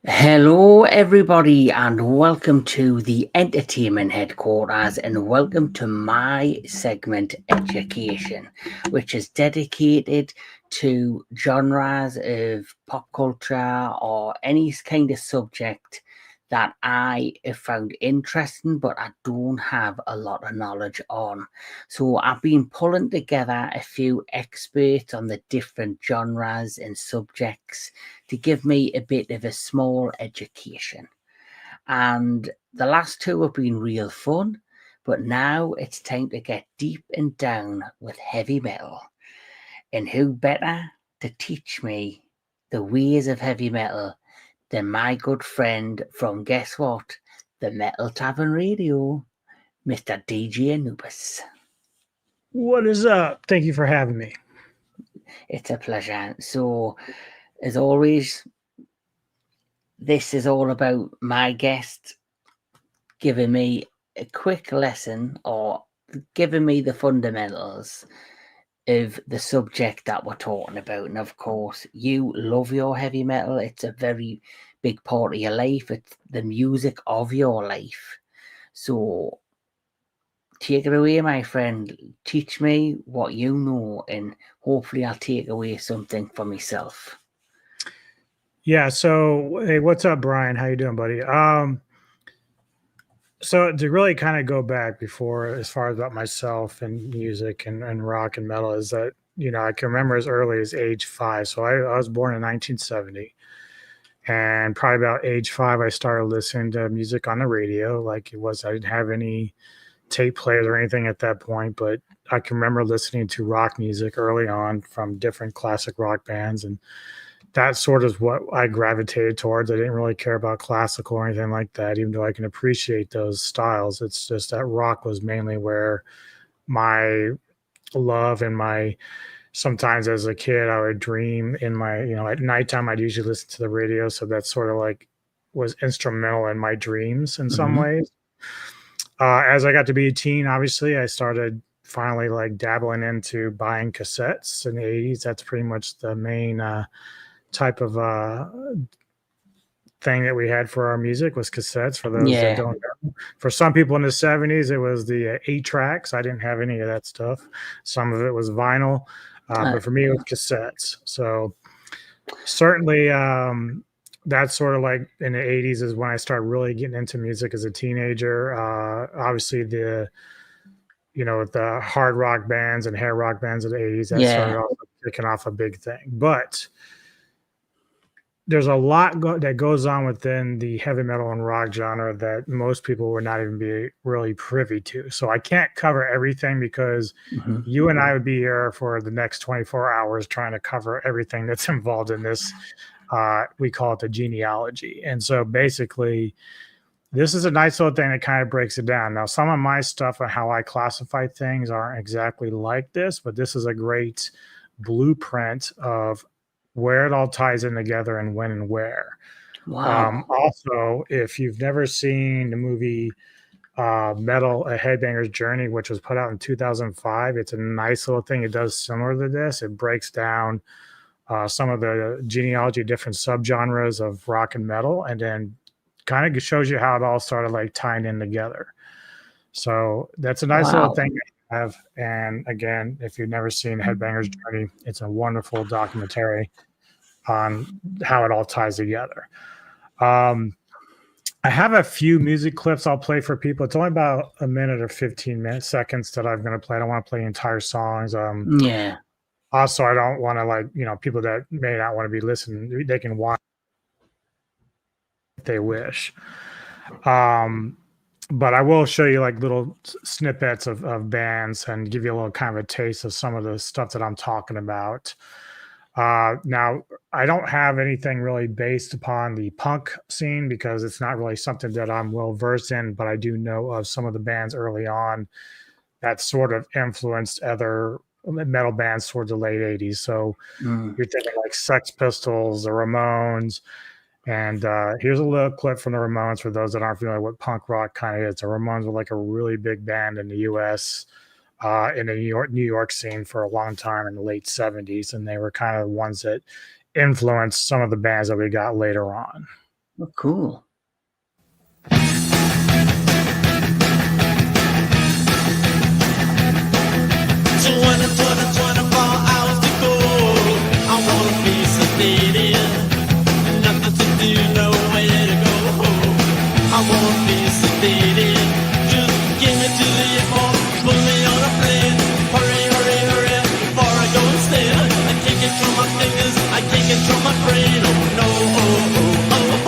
Hello, everybody, and welcome to the entertainment headquarters, and welcome to my segment, Education, which is dedicated to genres of pop culture or any kind of subject that I have found interesting, but I don't have a lot of knowledge on. So I've been pulling together a few experts on the different genres and subjects to give me a bit of a small education. And the last two have been real fun, but now it's time to get deep and down with heavy metal. And who better to teach me the ways of heavy metal than my good friend from, guess what? The Metal Tavern Radio, Mr. DJ Anubis. What is up? Thank you for having me. It's a pleasure. So, as always, this is all about my guest giving me a quick lesson or giving me the fundamentals of the subject that we're talking about. And of course, you love your heavy metal, it's a very big part of your life, it's the music of your life. So, take it away, my friend. Teach me what you know, and hopefully, I'll take away something for myself. Yeah. So, hey, what's up, Brian? How you doing, buddy? So to really kind of go back before, as far as about myself and music and rock and metal, is that I can remember as early as age 5. So I was born in 1970, and probably about age 5, I started listening to music on the radio. Like it was, I didn't have any tape players or anything at that point, but I can remember listening to rock music early on from different classic rock bands, and that sort of what I gravitated towards. I didn't really care about classical or anything like that, even though I can appreciate those styles. It's just that rock was mainly where my love and my sometimes as a kid I would dream in my, at nighttime I'd usually listen to the radio. So that sort of like was instrumental in my dreams in some Mm-hmm. ways. As I got to be a teen, obviously, I started finally like dabbling into buying cassettes in the 80s. That's pretty much the main type of thing that we had for our music was cassettes. For those that Yeah, don't know, for some people in the 70s, it was the 8 tracks. I didn't have any of that stuff. Some of it was vinyl, uh, but for me, it was cassettes. So certainly, that's sort of like in the 80s is when I started really getting into music as a teenager. Obviously, the hard rock bands and hair rock bands of the 80s that yeah. started off kicking off a big thing. But there's a lot that goes on within the heavy metal and rock genre that most people would not even be really privy to. So I can't cover everything because Mm-hmm. you and I would be here for the next 24 hours trying to cover everything that's involved in this. We call it the genealogy. And so basically, this is a nice little thing that kind of breaks it down. Now, some of my stuff and how I classify things aren't exactly like this, but this is a great blueprint of where it all ties in together and when and where. Wow. Also, if you've never seen the movie Metal, A Headbanger's Journey, which was put out in 2005, it's a nice little thing. It does similar to this. It breaks down some of the genealogy, different subgenres of rock and metal, and then kind of shows you how it all started like tying in together. So that's a nice little Wow. thing to have. And again, if you've never seen Headbanger's Journey, it's a wonderful documentary on how it all ties together. Um, I have a few music clips I'll play for people. It's only about a minute or 15 minutes, seconds that I'm going to play. I don't want to play entire songs. Yeah. Also, I don't want to like, people that may not want to be listening, they can watch if they wish. Um, but I will show you like little snippets of bands and give you a little kind of a taste of some of the stuff that I'm talking about. Now, I don't have anything really based upon the punk scene because it's not really something that I'm well versed in, but I do know of some of the bands early on that sort of influenced other metal bands towards the late 80s. So Mm. you're thinking like Sex Pistols, the Ramones, and here's a little clip from the Ramones for those that aren't familiar with what punk rock kind of is. The Ramones were like a really big band in the U.S. In the New York scene for a long time in the late 70s, and they were kind of the ones that influenced some of the bands that we got later on. Oh, cool. So when it's 24 hours to go, I wanna be sedated. Nothing to do, nowhere to go. I wanna be sedated. Just get me to the airport, put me on a plane. Hurry, hurry, hurry, before I go instead. I can't control my fingers, I can't control my brain. Oh no, oh, oh, oh, oh.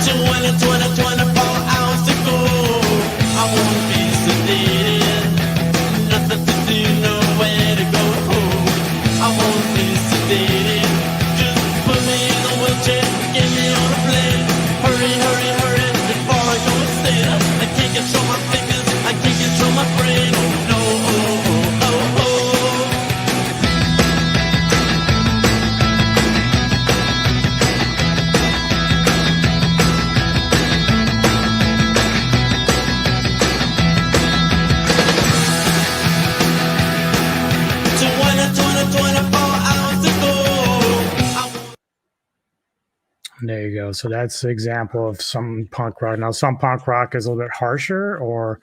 So when it's 24 hours to go, I wanna be sedated. Nothing to do, nowhere to go. I wanna be sedated. Just put me in a wheelchair, get me on a plane. Hurry, hurry, hurry, before I go instead. I can't control my fingers, I can't control my brain. Oh no, oh, oh, oh, oh. So when it's 24 hours to go, There you go. So that's an example of some punk rock. Now, some punk rock is a little bit harsher or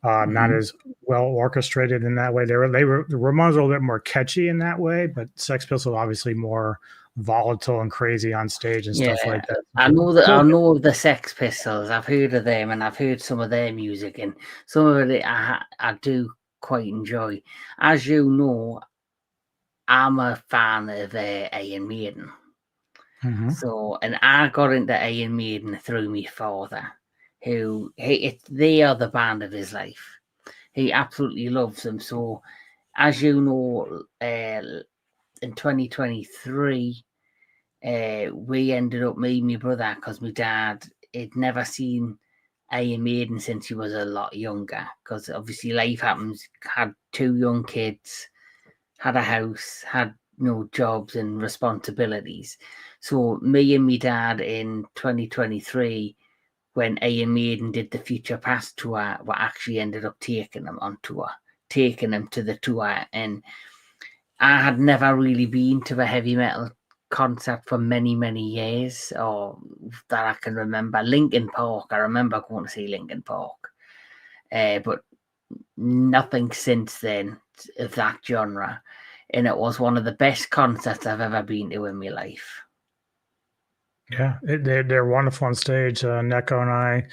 not as well orchestrated in that way. The Ramones were a little bit more catchy in that way, but Sex Pistols obviously more volatile and crazy on stage and stuff like that. I know that. I know of the Sex Pistols. I've heard of them, and I've heard some of their music, and some of it I do quite enjoy. As you know, I'm a fan of Iron Maiden. Mhm. So, and I got into Iron Maiden through my father, who they are the band of his life. He absolutely loves them. So, as you know, in 2023, we ended up, me and my brother, because my dad had never seen Iron Maiden since he was a lot younger, because obviously life happens, had 2 young kids, had a house, had no jobs and responsibilities. So me and my dad in 2023, when Iron Maiden did the Future Past tour, we actually ended up taking them on tour, taking them to the tour. And I had never really been to a heavy metal concert for many, many years, or that I can remember. Linkin Park, I remember going to see Linkin Park, but nothing since then of that genre. And it was one of the best concerts I've ever been to in my life. Yeah, they're wonderful on stage. Neko and I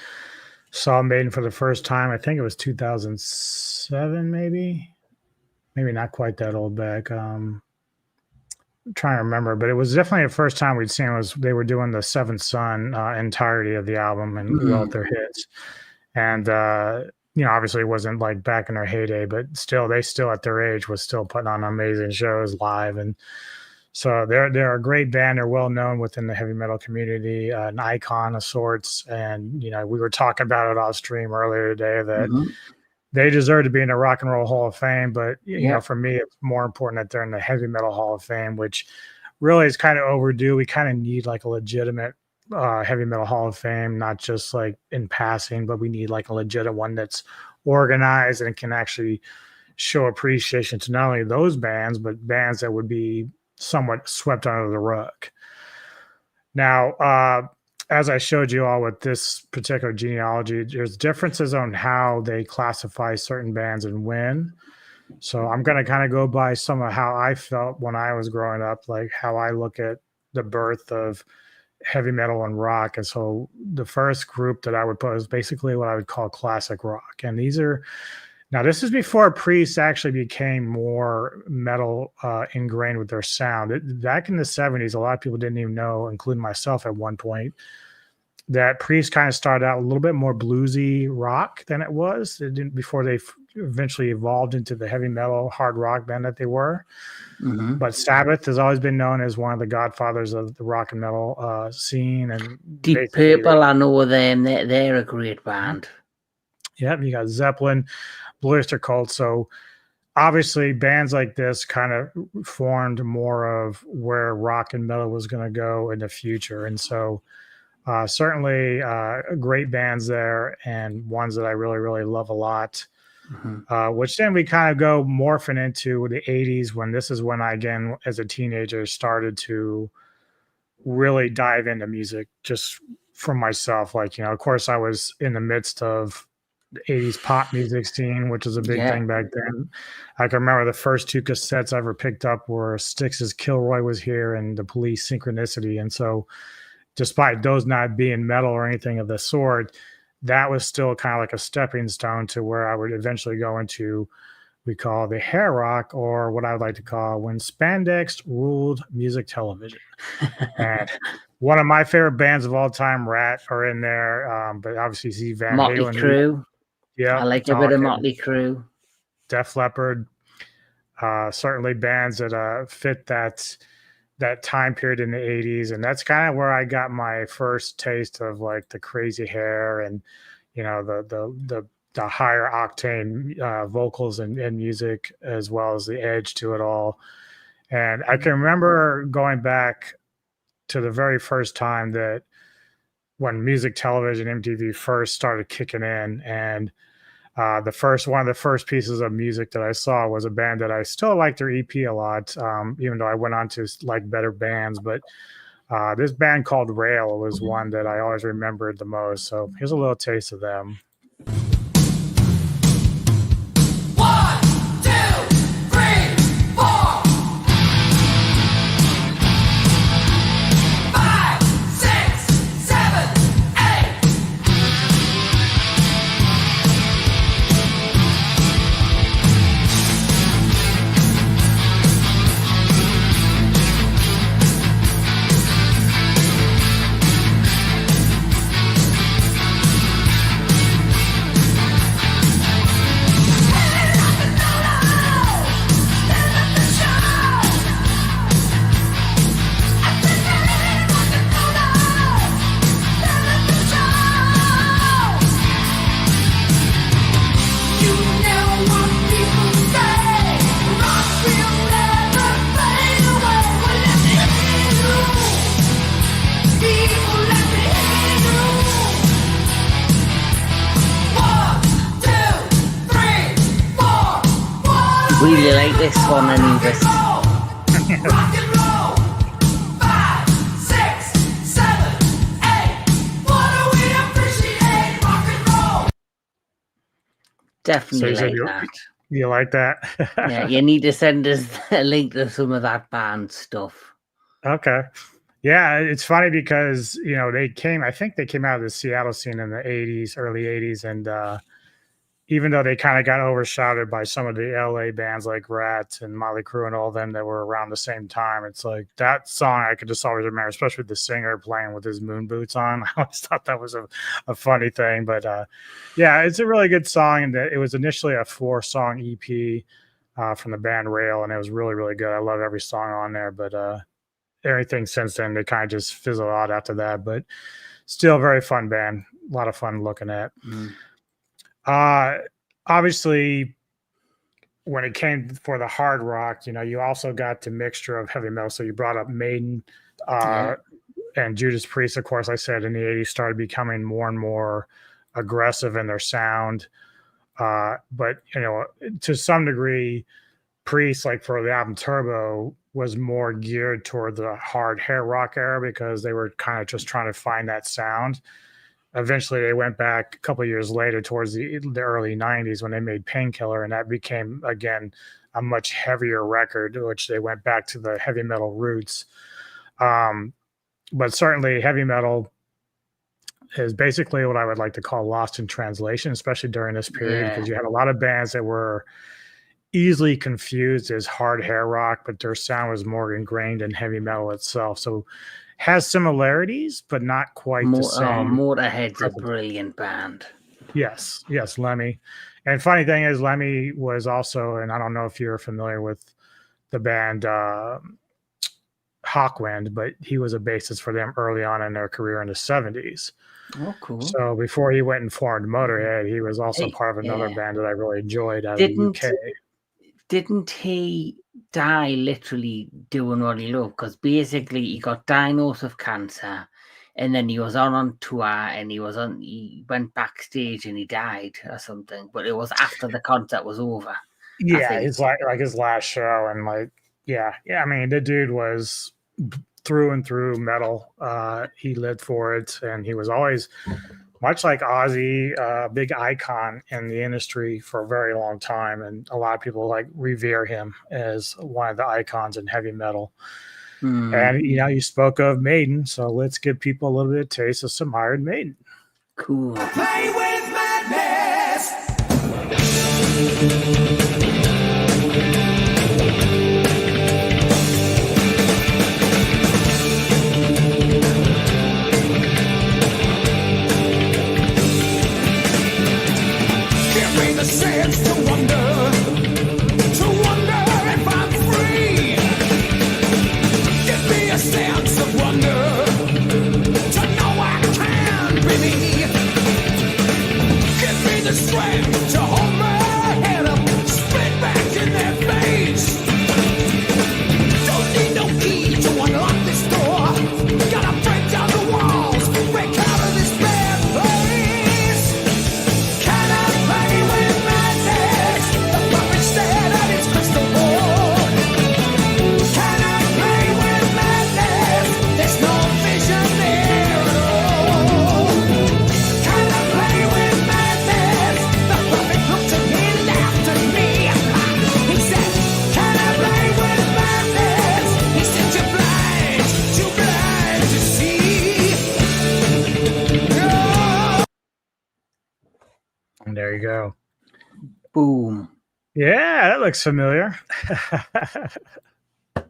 saw Maiden for the first time. I think it was 2007, maybe not quite that old back. I'm trying to remember, but it was definitely the first time we'd seen. Was they were doing the Seventh Son entirety of the album and all their hits, and obviously it wasn't like back in their heyday, but still, they still at their age was still putting on amazing shows live, and so they're a great band. They're well known within the heavy metal community, an icon of sorts. And we were talking about it off stream earlier today that they deserve to be in the Rock and Roll Hall of Fame. But you know, for me, it's more important that they're in the Heavy Metal Hall of Fame, which really is kind of overdue. We kind of need like a legitimate Heavy Metal Hall of Fame, not just like in passing, but we need like a legitimate one that's organized and can actually show appreciation to not only those bands, but bands that would be somewhat swept under the rug. Now, as I showed you all with this particular genealogy, there's differences on how they classify certain bands and when. So I'm going to kind of go by some of how I felt when I was growing up, like how I look at the birth of heavy metal and rock. And so the first group that I would put is basically what I would call classic rock. And these are, now this is before Priest actually became more metal ingrained with their sound. Back in the 70s, a lot of people didn't even know, including myself at one point, that Priest kind of started out a little bit more bluesy rock than it was. It didn't, before they eventually evolved into the heavy metal hard rock band that they were. But Sabbath has always been known as one of the godfathers of the rock and metal scene. And Deep Purple, I know them. They're a great band. Yeah, you got Zeppelin, Blue Oyster Cult. So obviously bands like this kind of formed more of where rock and metal was going to go in the future. And so certainly great bands there, and ones that I really, really love a lot. which then we kind of go morphing into the 80s when this is when I, again, as a teenager, started to really dive into music just for myself. Like, you know, of course, I was in the midst of the 80s pop music scene, which was a big thing back then. I can remember the first two cassettes I ever picked up were Styx's Kilroy Was Here and The Police Synchronicity. And so, despite those not being metal or anything of the sort, that was still kind of like a stepping stone to where I would eventually go into, we call the hair rock, or what I would like to call when spandex ruled music television. And one of my favorite bands of all time, Rat, are in there, but obviously Z Van Motley Halen. Crue. Yeah, I like a bit of Motley Crue. Def Leppard, certainly bands that fit that time period in the 80s. And that's kind of where I got my first taste of like the crazy hair and, you know, the higher octane vocals and music, as well as the edge to it all. And I can remember going back to the very first time that when music television, MTV, first started kicking in, and one of the first pieces of music that I saw was a band that I still like their EP a lot, even though I went on to like better bands. But this band called Rail was one that I always remembered the most. So here's a little taste of them. 1, 2, 3, 4, 5, 6, 7, 8. Really like this one, Anubis. Rock and roll. 5, 6, 7, 8. What do we appreciate? Rock and roll. Definitely So like you that. You like that? Yeah, you need to send us a link to some of that band stuff. Okay. Yeah, it's funny because, you know, I think they came out of the Seattle scene in the 80s, early 80s. And even though they kind of got overshadowed by some of the LA bands like Rat and Motley Crue and all of them that were around the same time, it's like that song I could just always remember, especially with the singer playing with his moon boots on. I always thought that was a funny thing. But yeah, it's a really good song. And it was initially a 4-song EP from the band Rail, and it was really, really good. I love every song on there. But everything since then, they kind of just fizzled out after that. But still a very fun band. A lot of fun looking at. Obviously, when it came for the hard rock, you know, you also got the mixture of heavy metal. So you brought up Maiden and Judas Priest, of course. I said in the 80s started becoming more and more aggressive in their sound. But, you know, to some degree, Priest, like for the album Turbo, was more geared toward the hard hair rock era because they were kind of just trying to find that sound. Eventually, they went back a couple of years later towards the early 90s when they made Painkiller, and that became, again, a much heavier record, which they went back to the heavy metal roots. But certainly heavy metal is basically what I would like to call lost in translation, especially during this period, because you had a lot of bands that were easily confused as hard hair rock, but their sound was more ingrained in heavy metal itself. So has similarities, but not quite the same. Motorhead's a brilliant band. Yes, Lemmy. And funny thing is, Lemmy was also, and I don't know if you're familiar with the band Hawkwind, but he was a bassist for them early on in their career in the 70s. Oh, cool. So before he went and formed Motorhead, he was also part of another band that I really enjoyed out of the UK. Didn't he die literally doing what he loved? Because basically he got diagnosed with cancer and then he was on tour, and he went backstage and he died or something. But it was after the concert was over. Yeah, it's like his last show, and like yeah. I mean, the dude was through and through metal. He lived for it, and he was always, much like Ozzy, a big icon in the industry for a very long time, and a lot of people like revere him as one of the icons in heavy metal. And you spoke of Maiden, so let's give people a little bit of taste of some Iron Maiden. Cool. Play with madness. Give me the sense to wonder if I'm free. Give me a sense of wonder to know I can be me. Give me the strength to hold my head up, spit back in their face. Don't need no key to unlock this door. Gotta break down the walls, break out of this bad place. Can I play with madness? The puppet stared at its crystal ball. Can I play with madness? There's no vision there at all. Can I play with madness? The puppet looked at me, laughed at me. He said, can I play with madness? He said, you're blind to see. No. And there you go. Boom. Yeah, that looks familiar.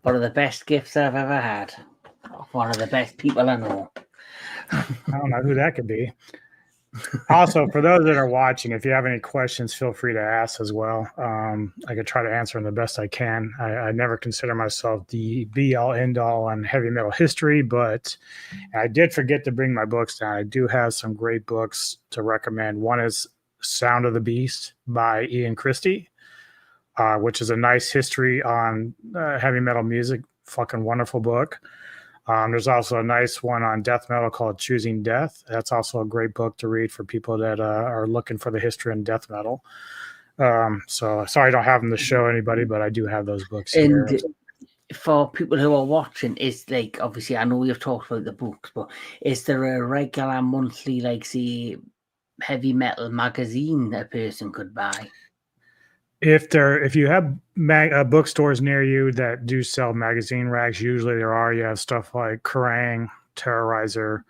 One of the best gifts I've ever had. One of the best people I know. I don't know who that could be. Also, for those that are watching, if you have any questions, feel free to ask as well. I could try to answer them the best I can. I never consider myself the be-all, end-all on heavy metal history, but I did forget to bring my books down. I do have some great books to recommend. One is Sound of the Beast by Ian Christie, which is a nice history on heavy metal music. Fucking wonderful book. There's also a nice one on death metal called Choosing Death. That's also a great book to read for people that are looking for the history in death metal. So sorry I don't have them to show anybody, but I do have those books here. And for people who are watching, it's like, obviously, I know we've talked about the books, but is there a regular monthly, like, say, heavy metal magazine a person could buy? If you have bookstores near you that do sell magazine racks, usually there are. You have stuff like Kerrang, Terrorizer,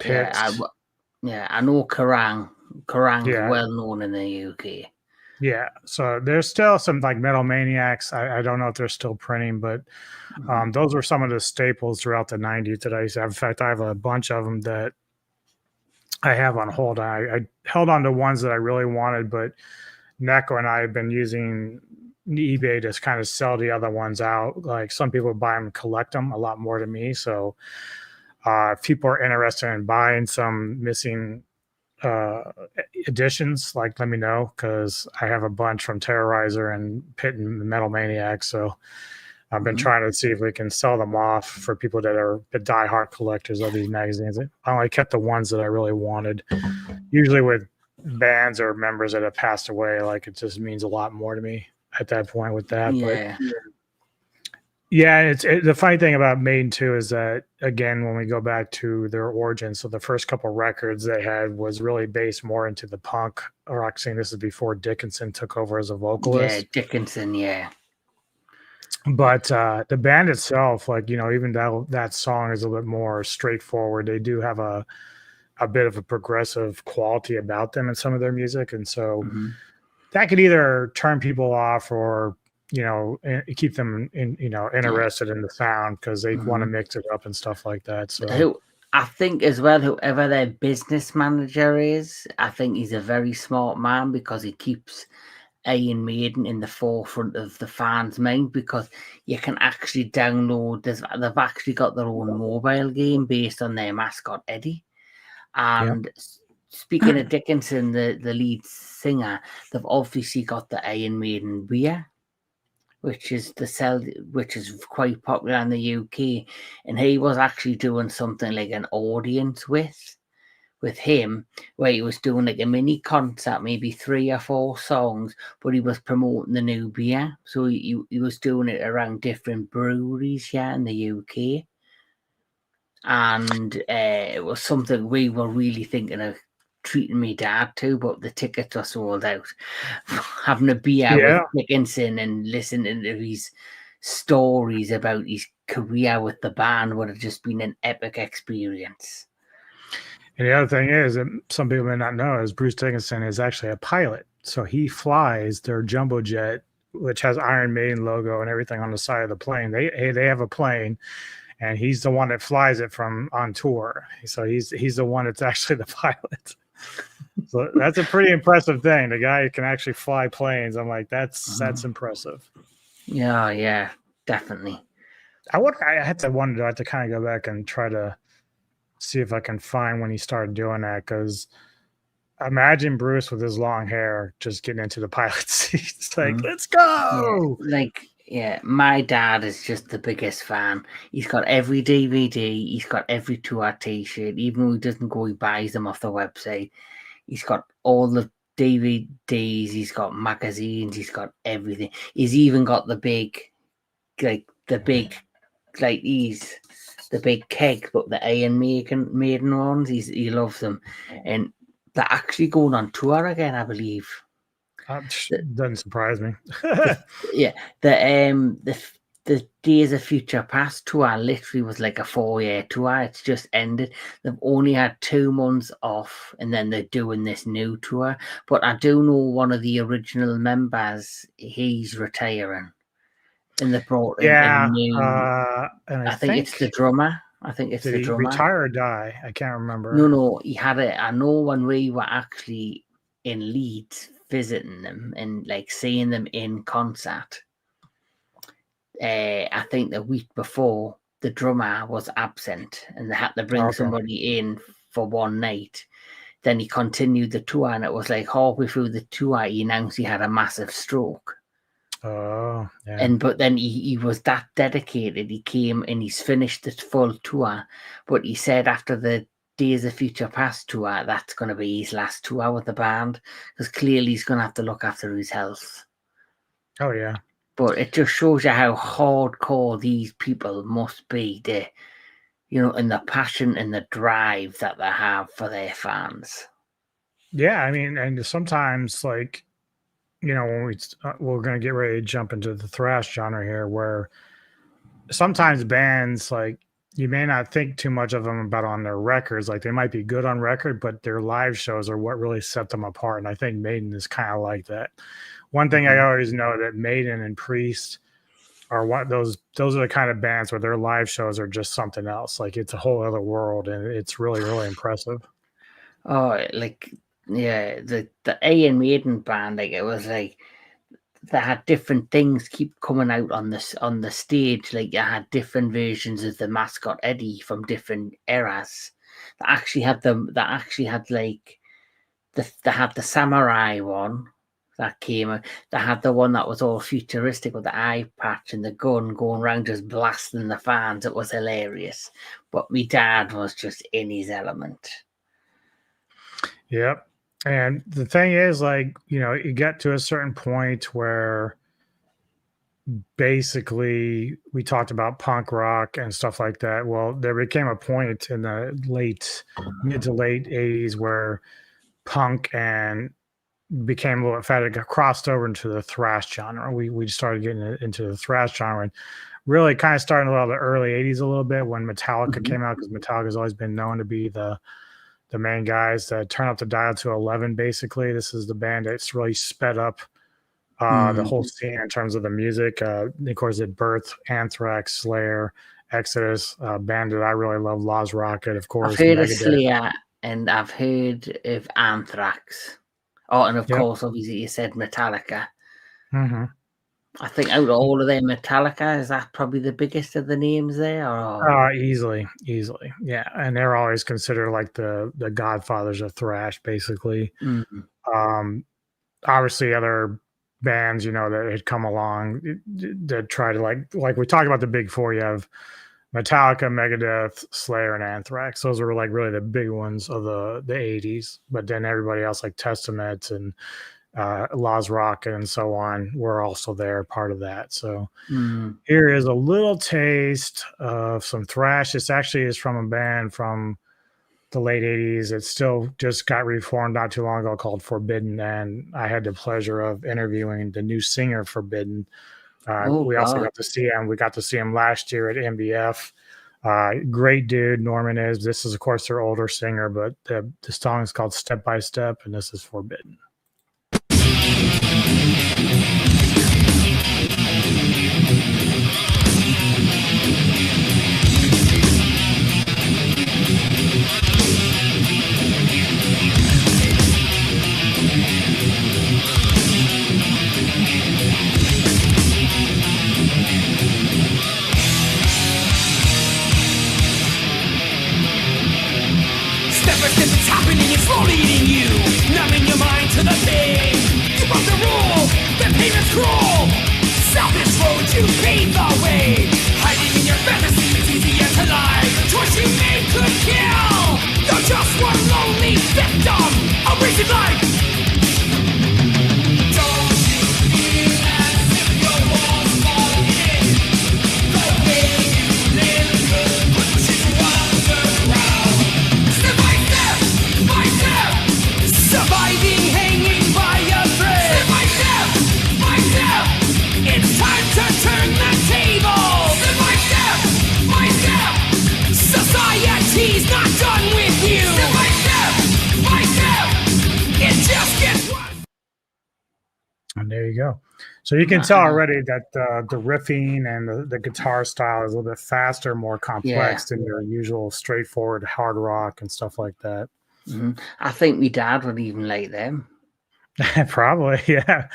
Pits. I know Kerrang. Kerrang Yeah. is well known in the UK. Yeah, so there's still some like Metal Maniacs. I don't know if they're still printing, but those were some of the staples throughout the 90s that I used to have. In fact, I have a bunch of them that I have on hold. I held on to ones that I really wanted, but Neko and I have been using eBay to kind of sell the other ones out. Like some people buy them and collect them a lot more than me. So if people are interested in buying some missing editions, like let me know, because I have a bunch from Terrorizer and Pit and Metal Maniac. So I've been trying to see if we can sell them off for people that are the diehard collectors of these magazines. I only kept the ones that I really wanted. Usually with bands or members that have passed away, like it just means a lot more to me at that point with that. Yeah. But yeah, the funny thing about Maiden too is that, again, when we go back to their origins, so the first couple records they had was really based more into the punk rock scene. This is before Dickinson took over as a vocalist. Yeah, Dickinson, yeah. But the band itself, like, you know, even though that song is a little bit more straightforward, they do have a bit of a progressive quality about them in some of their music. And so that could either turn people off or, you know, keep them interested in the sound because they want to mix it up and stuff like that. So I think as well, whoever their business manager is, I think he's a very smart man because he keeps Iron Maiden in the forefront of the fans' mind, because you can actually download. They've actually got their own mobile game based on their mascot Eddie. And speaking of Dickinson, the lead singer, they've obviously got the Iron Maiden beer, which is which is quite popular in the UK, and he was actually doing something like an audience with him, where he was doing like a mini concert, maybe 3 or 4 songs, but he was promoting the new beer. So he was doing it around different breweries here in the UK. And it was something we were really thinking of treating me dad to, but the tickets are sold out. Having a beer with Dickinson and listening to his stories about his career with the band would have just been an epic experience. And the other thing is that some people may not know is Bruce Dickinson is actually a pilot. So he flies their jumbo jet, which has Iron Maiden logo and everything on the side of the plane. They have a plane, and he's the one that flies it from on tour. So he's the one that's actually the pilot. So that's a pretty impressive thing. The guy can actually fly planes. I'm like, that's impressive. Yeah, definitely. I had to kind of go back and try to see if I can find when he started doing that, because imagine Bruce with his long hair just getting into the pilot seat. It's like, let's go. Yeah, my dad is just the biggest fan. He's got every DVD, he's got every tour t-shirt, even though he doesn't go, he buys them off the website. He's got all the DVDs, he's got magazines, he's got everything. He's even got the big keg, but the Iron Maiden ones, he loves them. And they're actually going on tour again, I believe. Doesn't surprise me. The Days of Future Past tour literally was like a 4-year tour. It's just ended. They've only had 2 months off, and then they're doing this new tour. But I do know one of the original members, he's retiring. And they brought in a new. And I think it's the drummer. Did he retire or die? I can't remember. No, he had it. I know when we were actually in Leeds visiting them and like seeing them in concert. I think the week before, the drummer was absent, and they had to bring somebody in for one night. Then he continued the tour, and it was like halfway through the tour, he announced he had a massive stroke. Oh, yeah. But then he was that dedicated. He came and he's finished the full tour. But he said after the Days of Future Past tour, that's going to be his last tour with the band, because clearly he's going to have to look after his health. Oh, yeah. But it just shows you how hardcore these people must be, and the passion and the drive that they have for their fans. Yeah, I mean, and sometimes, like, when we're going to get ready to jump into the thrash genre here, where sometimes bands, like, you may not think too much of them about on their records. Like, they might be good on record, but their live shows are what really set them apart. And I think Maiden is kind of like that. One thing I always know that Maiden and Priest are those are the kind of bands where their live shows are just something else. Like, it's a whole other world, and it's really, really impressive. Oh, like, yeah, the Iron Maiden band, like, it was like they had different things keep coming out on the stage. Like, you had different versions of the mascot Eddie from different eras. They had the samurai one that came out. They had the one that was all futuristic with the eye patch and the gun going around just blasting the fans. It was hilarious. But my dad was just in his element. Yep. And the thing is, like, you get to a certain point where basically we talked about punk rock and stuff like that. Well, there became a point in the mid to late 80s where punk and became a little fat. It got crossed over into the thrash genre. We started getting into the thrash genre, and really kind of starting a lot of the early 80s a little bit when Metallica came out, because Metallica has always been known to be the main guys that turn up the dial to 11. Basically, this is the band that's really sped up the whole scene in terms of the music. Of course, it birthed Anthrax, Slayer, Exodus, band that I really love, Lost Rocket, of course. I've heard of Slayer, and I've heard of Anthrax. Oh, and of course, obviously, you said Metallica. Mm-hmm. I think out of all of them, Metallica, is that probably the biggest of the names there? Or? Easily. Yeah. And they're always considered like the godfathers of thrash, basically. Mm-hmm. Obviously, other bands, you know, that had come along that try to like we talked about the big four. You have Metallica, Megadeth, Slayer, and Anthrax. Those were like really the big ones of the 80s. But then everybody else like Testament and Laz Rocket and so on were also there, part of that. So here is a little taste of some thrash. This actually is from a band from the late 80s. It still just got reformed not too long ago called Forbidden, and I had the pleasure of interviewing the new singer Forbidden. We also got to see him. We got to see him last year at MBF. Great dude, Norman is. This is, of course, their older singer, but the song is called Step by Step, and this is Forbidden. It's happening, it's slowly eating you, numbing your mind to the pain. You broke the rules, the pain is cruel. Selfish road, you paved the way. Hiding in your fantasy, it's easier to lie. The choice you made could kill. You're just one lonely victim of recent life. Don't you feel as if your walls fall in? The way you live could put you underground. Step by step, surviving, hanging by a thread. Step by step, it's time to turn the table. Step by step, society's not done with you. Step by step, it just gets worse. And there you go. So you can tell already that the riffing and the guitar style is a little bit faster, more complex than your usual straightforward hard rock and stuff like that. I think my dad would even like them. Probably, yeah.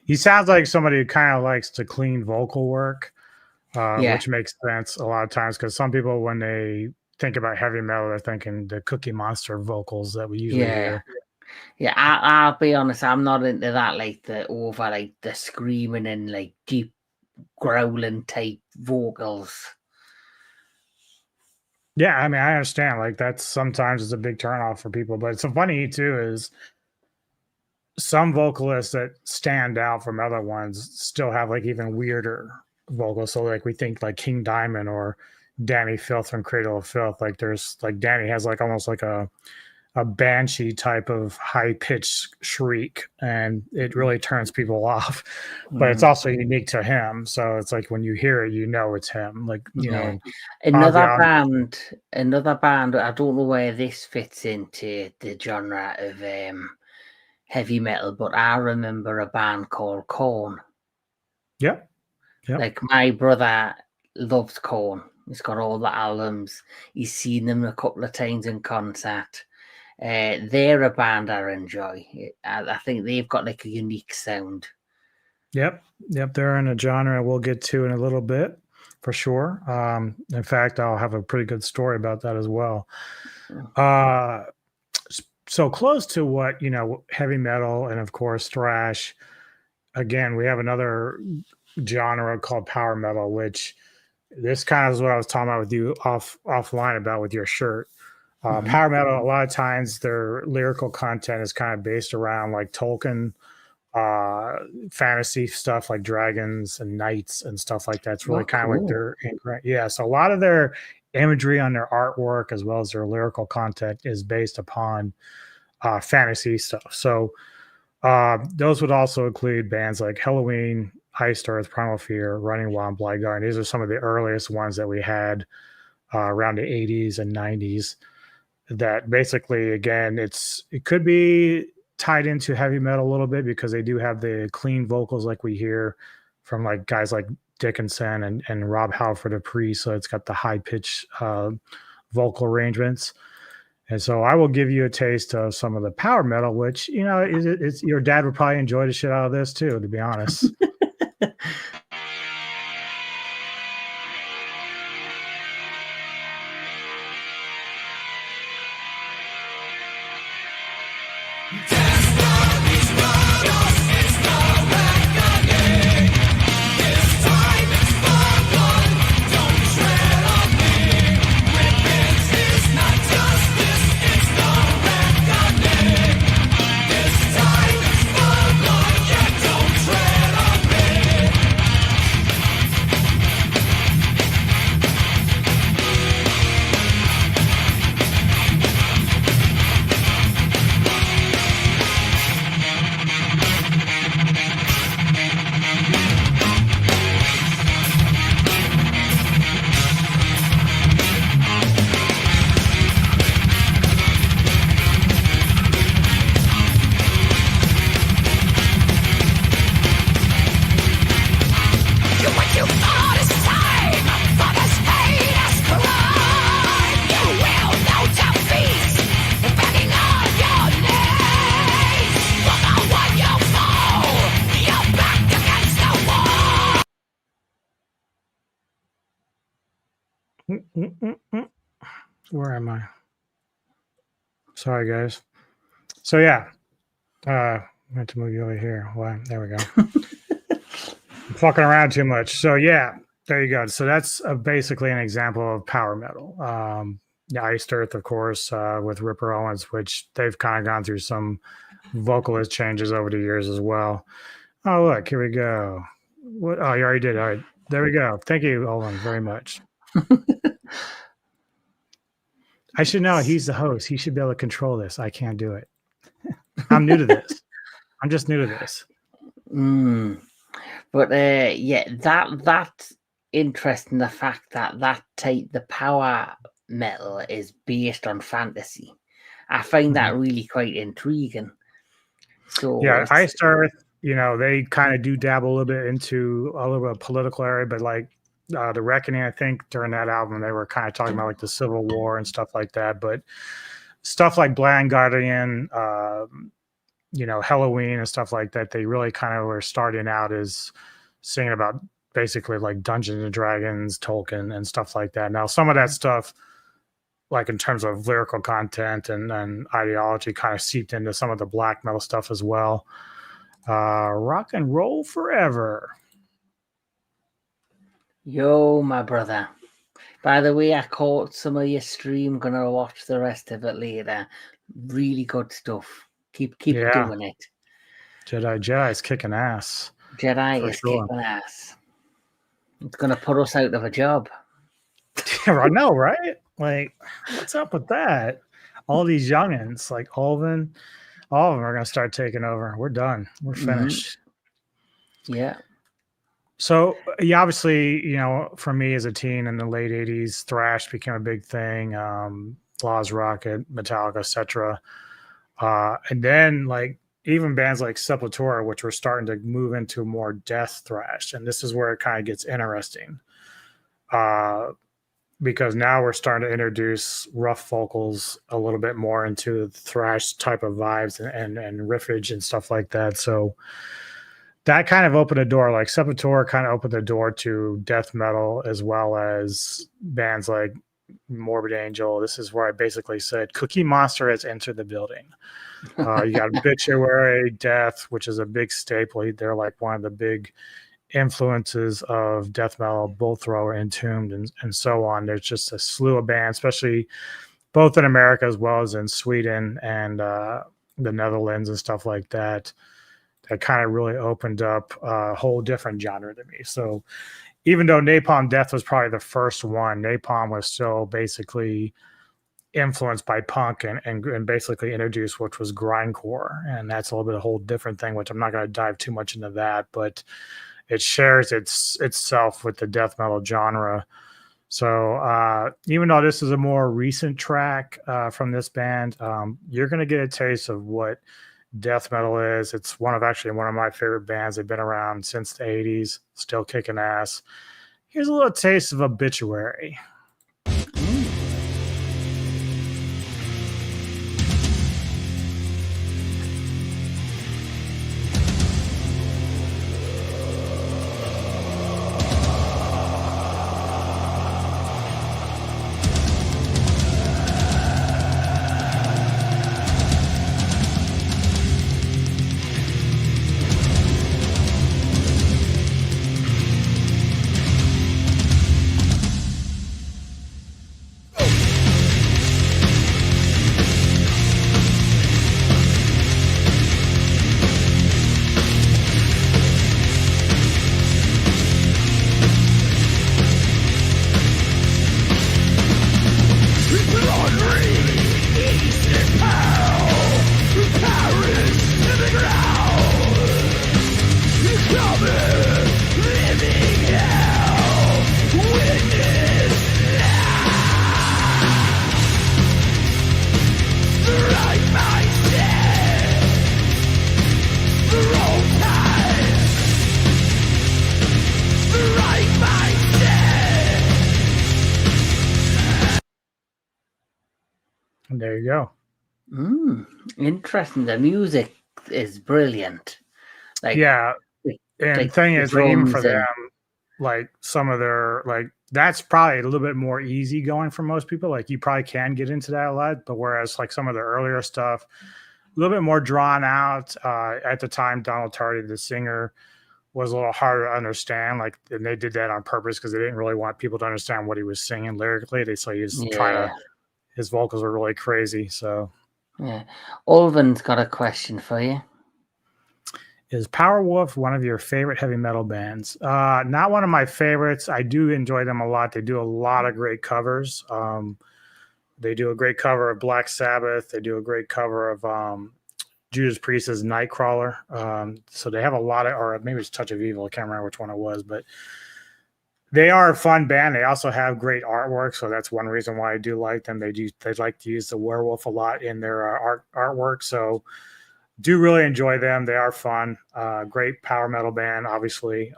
He sounds like somebody who kind of likes to clean vocal work, which makes sense a lot of times because some people, when they think about heavy metal, they're thinking the Cookie Monster vocals that we usually hear. Yeah, I'll be honest, I'm not into that, like the screaming and like deep growling type vocals. Yeah, I mean, I understand. Like that's sometimes it's a big turnoff for people, but it's so funny too is some vocalists that stand out from other ones still have like even weirder vocals. So like we think like King Diamond or Danny Filth from Cradle of Filth. Like there's like Danny has like almost like a banshee type of high pitched shriek, and it really turns people off. But it's also unique to him. So it's like when you hear it, you know it's him. Like you know, another band. I don't know where this fits into the genre of heavy metal, but I remember a band called Korn. Yeah. Like my brother loves Korn. He's got all the albums. He's seen them a couple of times in concert. They're a band I enjoy. I think they've got like a unique sound. Yep. They're in a genre we'll get to in a little bit for sure. In fact, I'll have a pretty good story about that as well. So close to what, you know, heavy metal and of course thrash. Again, we have another genre called power metal, which this kind of is what I was talking about with you offline about with your shirt. Power metal, a lot of times their lyrical content is kind of based around like Tolkien fantasy stuff like dragons and knights and stuff like that. It's really kind of like their so a lot of their imagery on their artwork as well as their lyrical content is based upon fantasy stuff. So those would also include bands like Halloween, Iced Earth, Primal Fear, Running Wild, Blind Guardian. These are some of the earliest ones that we had around the 80s and 90s. That basically, again, it could be tied into heavy metal a little bit because they do have the clean vocals like we hear from like guys like Dickinson and Rob Halford of Priest. So it's got the high pitch vocal arrangements. And so I will give you a taste of some of the power metal, which, you know, it's your dad would probably enjoy the shit out of this too, to be honest. Desperate, Where am I? Sorry, guys. So yeah, I have to move you over here. Why? There we go. I'm fucking around too much. So yeah, there you go. So that's basically an example of power metal. The Iced Earth, of course, with Ripper Owens, which they've kind of gone through some vocalist changes over the years as well. Oh, look, here we go. What? Oh, you already did. All right, there we go. Thank you, Owen, very much. I should know. He's the host. He should be able to control this. I can't do it. I'm new to this. I'm just new to this. But yeah, that's interesting. The fact that the power metal is based on fantasy, I find that really quite intriguing. So yeah, Iced Earth, you know, they kind of do dabble a little bit into a little bit of political area, but like the Reckoning, I think during that album they were kind of talking about like the Civil War and stuff like that. But stuff like Blind Guardian, you know, Halloween and stuff like that, they really kind of were starting out as singing about basically like Dungeons and Dragons, Tolkien, and stuff like that. Now, some of that stuff, like in terms of lyrical content and ideology, kind of seeped into some of the black metal stuff as well. Rock and roll forever. Yo, my brother. By the way, I caught some of your stream. Gonna watch the rest of it later. Really good stuff. Keep doing it. Jedi is kicking ass. Jedi is kicking ass. It's gonna put us out of a job. I know, right? Like, what's up with that? All these youngins, like Alvin, all of them are gonna start taking over. We're done. We're finished. Yeah. So yeah, obviously, you know, for me as a teen in the late '80s, thrash became a big thing. Laws Rocket, Metallica, etc. And then like even bands like Sepultura, which were starting to move into more death thrash, and this is where it kind of gets interesting, because now we're starting to introduce rough vocals a little bit more into the thrash type of vibes and riffage and stuff like that. So that kind of opened a door. Like Sepultura kind of opened the door to death metal, as well as bands like Morbid Angel. This is where I basically said Cookie Monster has entered the building. You got Obituary, Death, which is a big staple. They're like one of the big influences of death metal, Bull Thrower, Entombed, and so on. There's just a slew of bands, especially both in America as well as in Sweden and the Netherlands and stuff like that. That kind of really opened up a whole different genre to me. So even though Napalm Death was probably the first one, Napalm was still basically influenced by punk and basically introduced, which was grindcore. And that's a little bit of a whole different thing, which I'm not going to dive too much into that, but it shares itself with the death metal genre. So even though this is a more recent track from this band, you're going to get a taste of what death metal is. It's one of my favorite bands. They've been around since the 80s, still kicking ass. Here's a little taste of Obituary. There you go. Interesting. The music is brilliant. Like, yeah, and like thing is, like, even for drums and- them, like some of their like that's probably a little bit more easy going for most people. Like you probably can get into that a lot, but whereas like some of the earlier stuff, a little bit more drawn out. At the time, Donald Tardy, the singer, was a little harder to understand. Like, and they did that on purpose because they didn't really want people to understand what he was singing lyrically. They so he was trying to. His vocals were really crazy. So, yeah. Ulvin's got a question for you. Is Powerwolf one of your favorite heavy metal bands? Not one of my favorites. I do enjoy them a lot. They do a lot of great covers. They do a great cover of Black Sabbath. They do a great cover of Judas Priest's Nightcrawler. So they have a lot of, or maybe it's Touch of Evil. I can't remember which one it was, but they are a fun band. They also have great artwork. So that's one reason why I do like them. They like to use the werewolf a lot in their artwork. So do really enjoy them. They are fun. Great power metal band, obviously.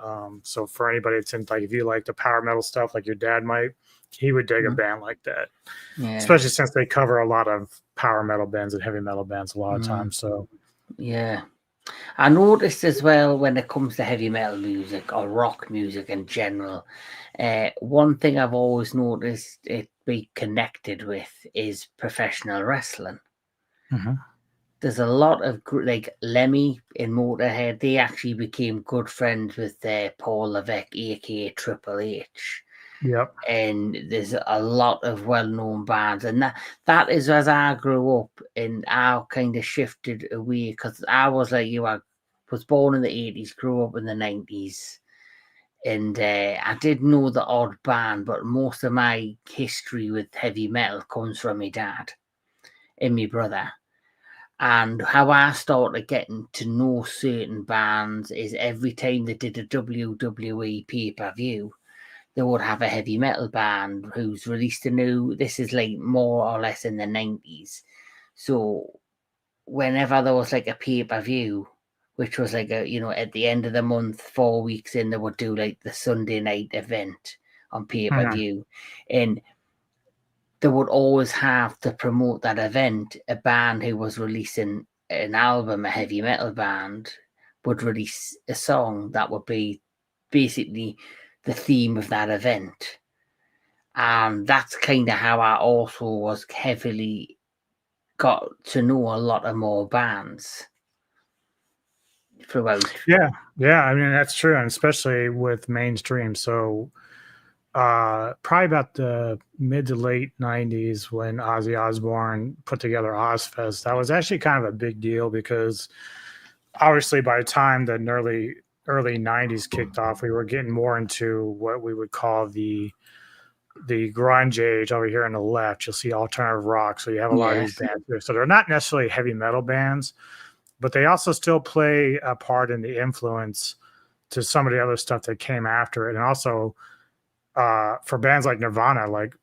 So for anybody that's in, like, if you like the power metal stuff, like your dad might, he would dig a band like that. Yeah. Especially since they cover a lot of power metal bands and heavy metal bands a lot of times. So yeah. I noticed as well when it comes to heavy metal music or rock music in general, one thing I've always noticed it be connected with is professional wrestling. Mm-hmm. There's a lot of, like Lemmy in Motorhead, they actually became good friends with Paul Levesque, aka Triple H. Yep. And there's a lot of well-known bands, and that is as I grew up, and I kind of shifted away because I was like you. I was born in the 80s, grew up in the 90s, and I did know the odd band, but most of my history with heavy metal comes from my dad and my brother. And how I started getting to know certain bands is every time they did a WWE pay-per-view, they would have a heavy metal band who's released a new, this is like more or less in the 90s. So whenever there was like a pay-per-view, which was like a, at the end of the month, 4 weeks in, they would do like the Sunday night event on pay-per-view. And they would always have to promote that event. A band who was releasing an album, a heavy metal band, would release a song that would be basically the theme of that event. And that's kind of how I also was heavily got to know a lot of more bands throughout. Yeah. I mean, that's true. And especially with mainstream. So probably about the mid to late 90s when Ozzy Osbourne put together Ozfest, that was actually kind of a big deal because obviously by the time the early 90s kicked off, we were getting more into what we would call the grunge age. Over here on the left, you'll see alternative rock. So you have a lot of these bands here. So they're not necessarily heavy metal bands, but they also still play a part in the influence to some of the other stuff that came after it. And also for bands like Nirvana, like,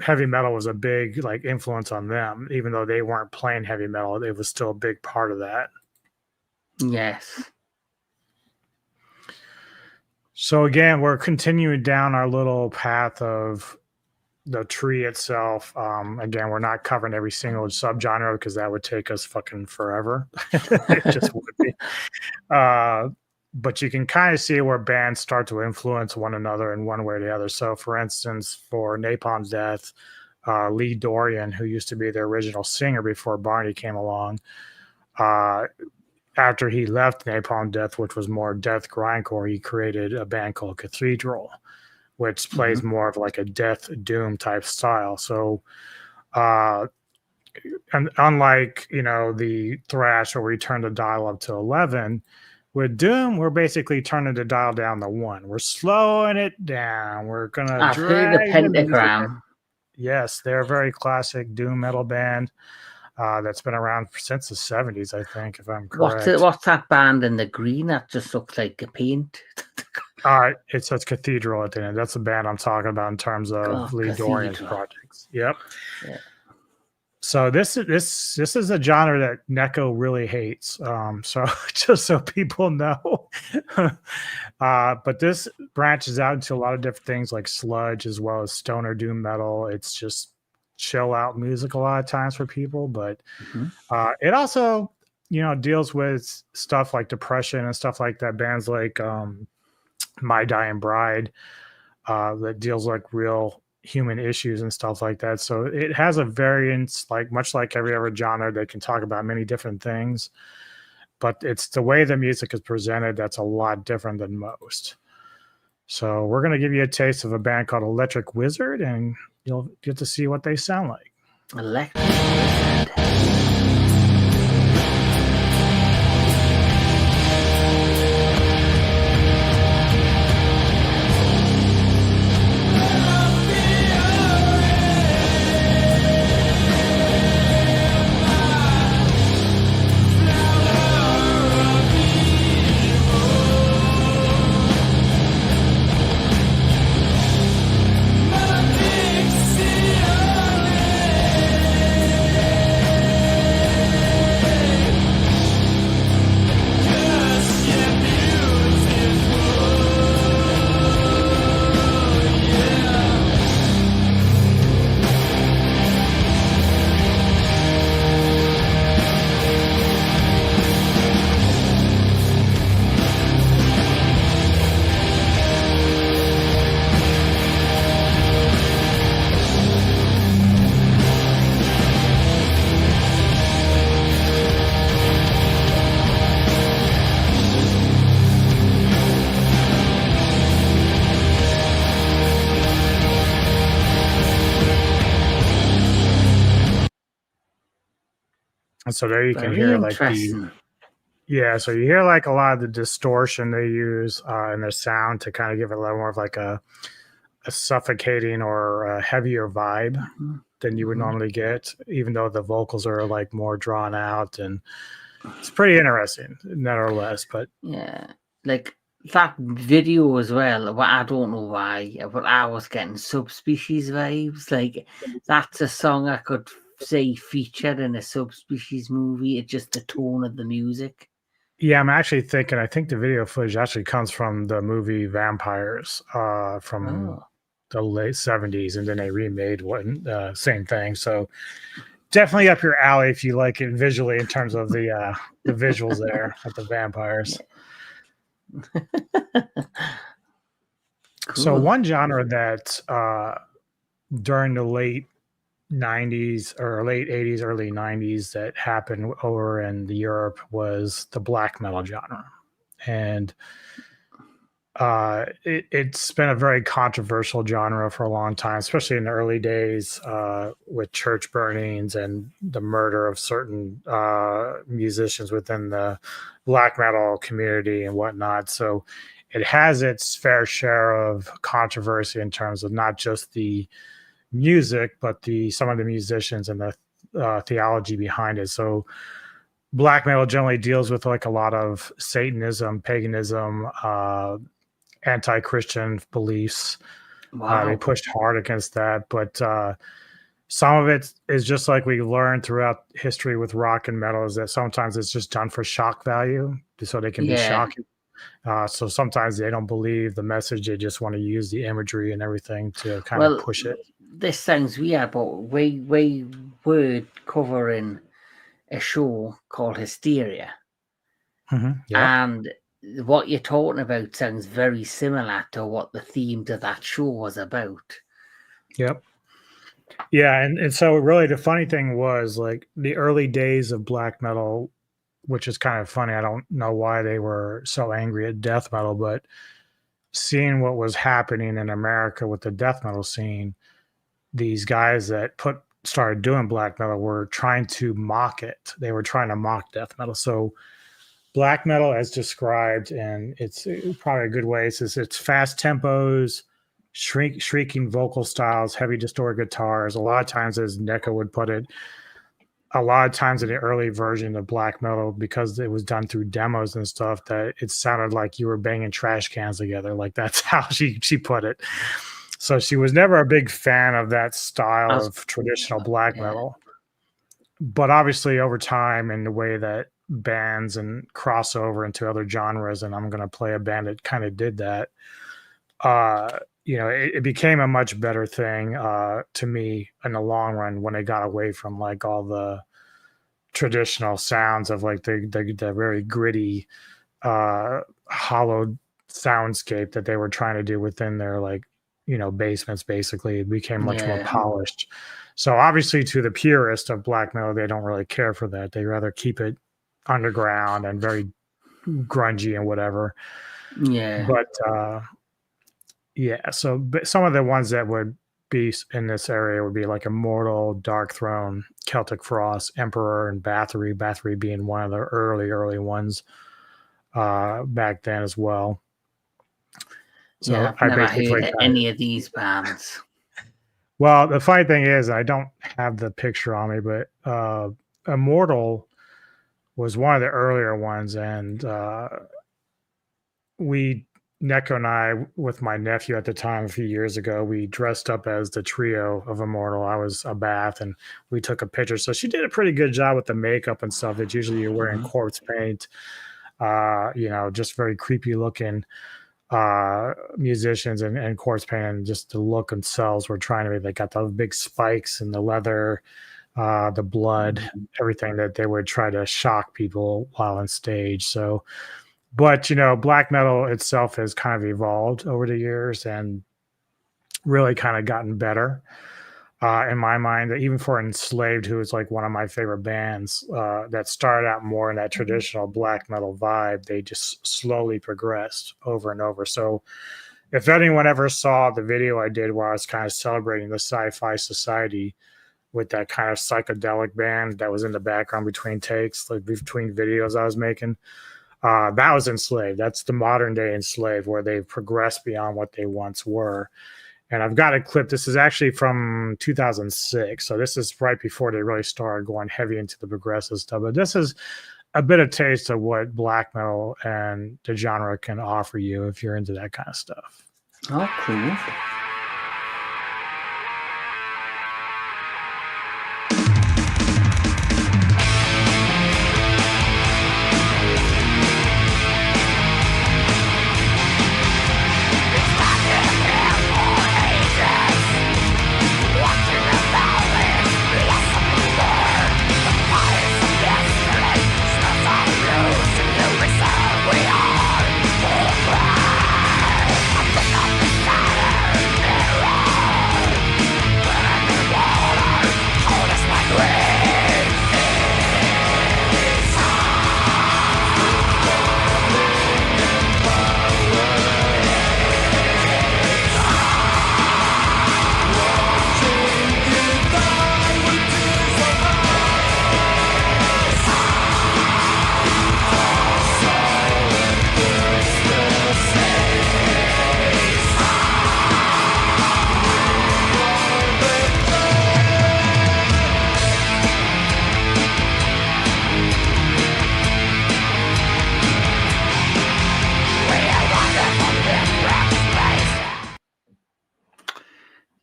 heavy metal was a big like influence on them, even though they weren't playing heavy metal. It was still a big part of that. Yes. So again, we're continuing down our little path of the tree itself. Again, we're not covering every single subgenre because that would take us fucking forever. It just would be. But you can kind of see where bands start to influence one another in one way or the other. So, for instance, for Napalm Death, Lee Dorian, who used to be the original singer before Barney came along, after he left Napalm Death, which was more death grindcore, he created a band called Cathedral, which plays more of like a death doom type style. So, and unlike, the thrash where we turn the dial up to 11, with doom, we're basically turning the dial down to 1. We're slowing it down. We're going to drag the Pentagram. Yes, they're a very classic doom metal band that's been around since the 70s, I think, if I'm correct. What's that band in the green that just looks like a paint? It says Cathedral at the end. That's the band I'm talking about in terms of Lee Dorian's projects. Yep. Yeah. So this is a genre that Neko really hates. So just so people know, but this branches out into a lot of different things like sludge as well as stoner doom metal. It's just chill out music a lot of times for people, but it also, deals with stuff like depression and stuff like that. Bands like My Dying Bride that deals like real human issues and stuff like that. So it has a variance, like much like every other genre, they can talk about many different things, but it's the way the music is presented that's a lot different than most. So we're going to give you a taste of a band called Electric Wizard, and you'll get to see what they sound like. Electric Wizard. And so there you can Very hear like interesting. so you hear like a lot of the distortion they use in their sound to kind of give it a little more of like a suffocating or a heavier vibe than you would normally get, even though the vocals are like more drawn out, and it's pretty interesting nevertheless. But Yeah, like that video as well. Well, I don't know why, but I was getting Subspecies vibes. Like that's a song I could say featured in a Subspecies movie. It's just the tone of the music. yeah, I'm actually thinking, I think the video footage actually comes from the movie Vampires from the late 70s, and then they remade one same thing. So definitely up your alley if you like it visually in terms of the visuals there of the vampires. Cool. So one genre that during the late 90s or late 80s, early 90s that happened over in Europe was the black metal genre. And it's been a very controversial genre for a long time, especially in the early days with church burnings and the murder of certain musicians within the black metal community and whatnot. So it has its fair share of controversy in terms of not just the music, but some of the musicians and the theology behind it. So black metal generally deals with like a lot of Satanism, paganism, anti-Christian beliefs. They pushed hard against that, but some of it is just like we learned throughout history with rock and metal, is that sometimes it's just done for shock value, so they can be shocking. So sometimes they don't believe the message; they just want to use the imagery and everything to kind of push it. This sounds weird, but we were covering a show called Hysteria, and what you're talking about sounds very similar to what the theme to that show was about. Yep. Yeah, and so really the funny thing was like the early days of black metal, which is kind of funny. I don't know why they were so angry at death metal, but seeing what was happening in America with the death metal scene, these guys that started doing black metal were trying to mock it. They were trying to mock death metal. So black metal, as described, and it's probably a good way, it's fast tempos, shrieking vocal styles, heavy distorted guitars. A lot of times, as Neko would put it, a lot of times in the early version of black metal, because it was done through demos and stuff, that it sounded like you were banging trash cans together. Like that's how she put it. So she was never a big fan of that style of traditional black metal. But obviously over time, and the way that bands and crossover into other genres, and I'm going to play a band that kind of did that, it became a much better thing to me in the long run when they got away from like all the traditional sounds of like the very gritty, hollow soundscape that they were trying to do within their like basements. Basically, it became much more Yeah. polished. So obviously, to the purist of black metal, they don't really care for that. They rather keep it underground and very grungy and whatever. Yeah. But yeah, so but some of the ones that would be in this area would be like Immortal, Dark Throne, Celtic Frost, Emperor, and Bathory. Bathory being one of the early ones back then as well. So Yeah, I've never heard of any of these bands. Well, the funny thing is, I don't have the picture on me, but Immortal was one of the earlier ones, and Neko and I, with my nephew at the time a few years ago, we dressed up as the trio of Immortal. I was a Bath, and we took a picture. So she did a pretty good job with the makeup and stuff. That usually you're wearing corpse paint, just very creepy looking musicians and corpse paint, and just the look themselves were trying to be. They got the big spikes and the leather, the blood, everything that they would try to shock people while on stage. So. But, black metal itself has kind of evolved over the years and really kind of gotten better in my mind. Even for Enslaved, who is like one of my favorite bands that started out more in that traditional black metal vibe, they just slowly progressed over and over. So if anyone ever saw the video I did where I was kind of celebrating the Sci-Fi Society with that kind of psychedelic band that was in the background between takes, like between videos I was making, that was Enslaved. That's the modern day Enslaved, where they've progressed beyond what they once were. And I've got a clip. This is actually from 2006. So this is right before they really started going heavy into the progressive stuff. But this is a bit of taste of what black metal and the genre can offer you if you're into that kind of stuff. Oh, cool.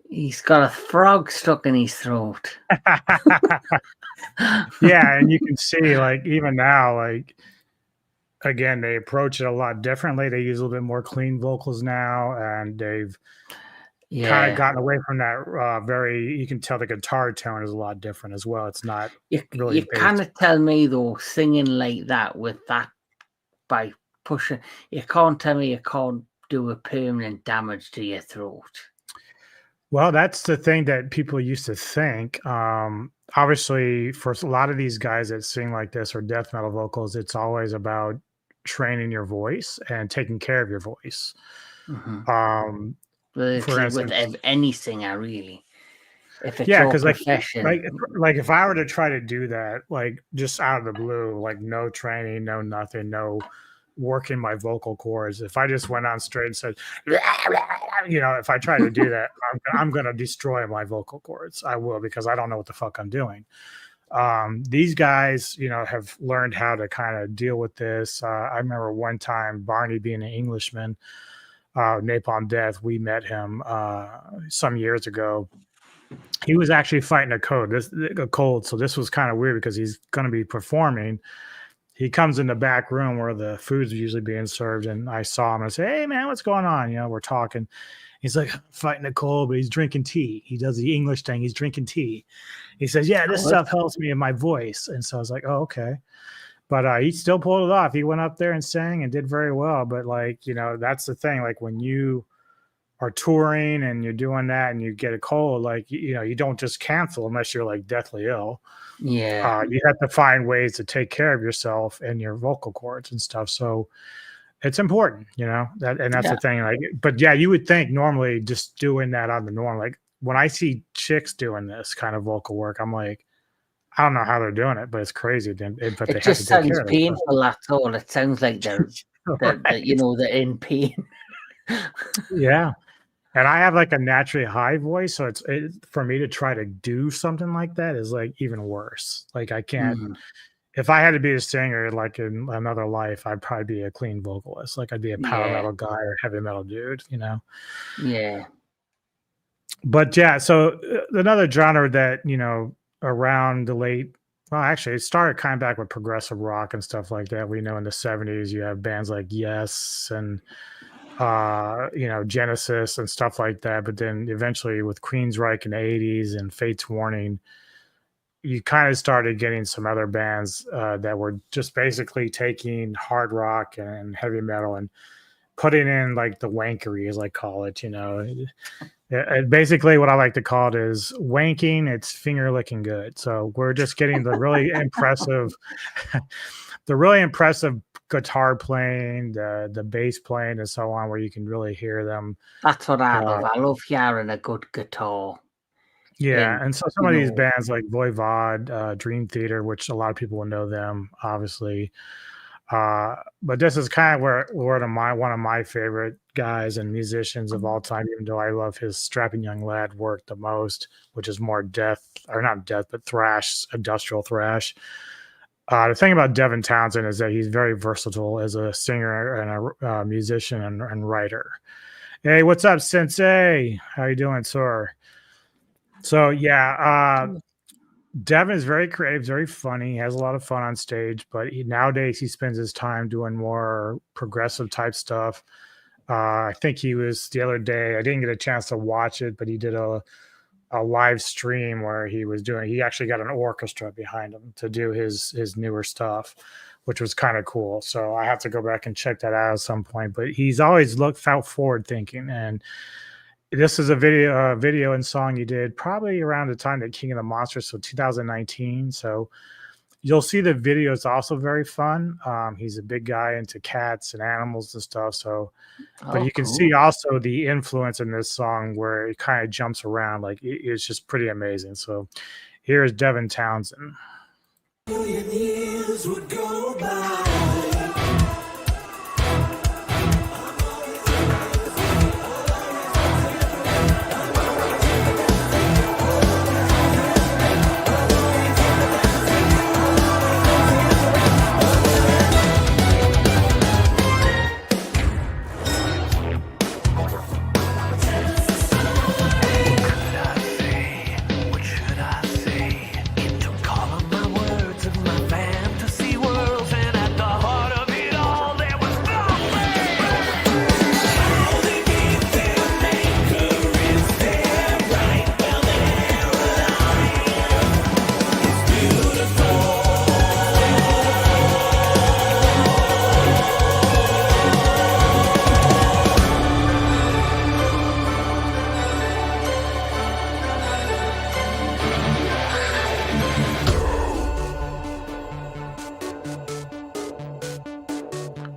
He's got a frog stuck in his throat. Yeah, and you can see, like, even now, like, again, they approach it a lot differently. They use a little bit more clean vocals now, and they've kind of gotten away from that you can tell the guitar tone is a lot different as well. It's not really. You kind of tell me, though, singing like that with that by pushing, you can't tell me you can't do a permanent damage to your throat. Well, that's the thing that people used to think. Obviously, for a lot of these guys that sing like this or death metal vocals, it's always about training your voice and taking care of your voice. Mm-hmm. For instance, with any singer, really. If it's because profession. like if I were to try to do that, like just out of the blue, like no training, no nothing, no working my vocal cords. If I just went on straight and said, if I try to do that, I'm going to destroy my vocal cords. I will, because I don't know what the fuck I'm doing. These guys, have learned how to kind of deal with this. I remember one time Barney, being an Englishman, Napalm Death, we met him some years ago. He was actually fighting a cold. So this was kind of weird because he's going to be performing. He comes in the back room where the food's usually being served, and I saw him. I said, "Hey, man, what's going on?" We're talking. He's like, fighting a cold, but he's drinking tea. He does the English thing. He's drinking tea. He says, "Yeah, this stuff helps me in my voice." And so I was like, "Oh, okay." But he still pulled it off. He went up there and sang and did very well. But that's the thing. Like when you are touring and you're doing that and you get a cold, like, you don't just cancel unless you're like deathly ill. Yeah. You have to find ways to take care of yourself and your vocal cords and stuff. So it's important, that's the thing. Like, but yeah, you would think normally just doing that on the norm, like when I see chicks doing this kind of vocal work, I'm like, I don't know how they're doing it, but it's crazy. But they It have to just take sounds care of painful, that's all. It sounds like they're themselves. they're in pain. Yeah. And I have like a naturally high voice, so for me to try to do something like that is like even worse. Like I can't. Mm. If I had to be a singer, like in another life, I'd probably be a clean vocalist. Like I'd be a power metal guy or heavy metal dude, Yeah. But yeah, so another genre that around the late. Well, actually, it started kind of back with progressive rock and stuff like that. We know in the '70s you have bands like Yes and Genesis and stuff like that. But then eventually with Queensryche in the '80s and Fate's Warning, you kind of started getting some other bands that were just basically taking hard rock and heavy metal and putting in like the wankery, as I call it. Basically what I like to call it is wanking. It's finger licking good. So we're just getting the really impressive, guitar playing, the bass playing, and so on, where you can really hear them. That's what I love. I love hearing a good guitar. Yeah, and so some of these bands like Voivod, Dream Theater, which a lot of people will know them, obviously. But this is kind of where one of my favorite guys and musicians of all time, even though I love his Strapping Young Lad work the most, which is more but thrash, industrial thrash. The thing about Devin Townsend is that he's very versatile as a singer and a musician and writer. Hey, what's up, Sensei? How you doing, sir? So yeah, Devin is very creative, very funny. He has a lot of fun on stage, but nowadays he spends his time doing more progressive type stuff. I think he was the other day. I didn't get a chance to watch it, but he did a live stream where he actually got an orchestra behind him to do his newer stuff, which was kind of cool. So I have to go back and check that out at some point. But he's always felt forward thinking, and this is a video and song he did probably around the time that King of the Monsters, so 2019. So you'll see the video is also very fun. He's a big guy into cats and animals and stuff. So, but you can see also the influence in this song where it kind of jumps around. Like it's just pretty amazing. So here's Devin Townsend. A million years would go by.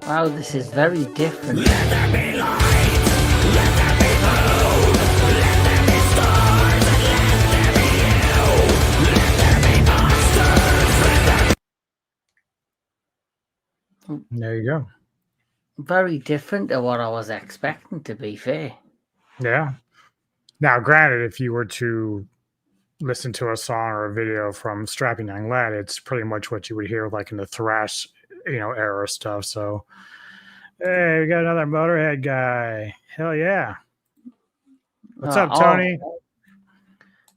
Wow, this is very different. Let there be light, let there be moon, let there be stars, and let there be you, let there be monsters, There you go. Very different to what I was expecting, to be fair. Yeah. Now, granted, if you were to listen to a song or a video from Strapping Young Lad, it's pretty much what you would hear like in the thrash, era stuff. So, hey, we got another Motorhead guy. Hell yeah. What's up, Tony? I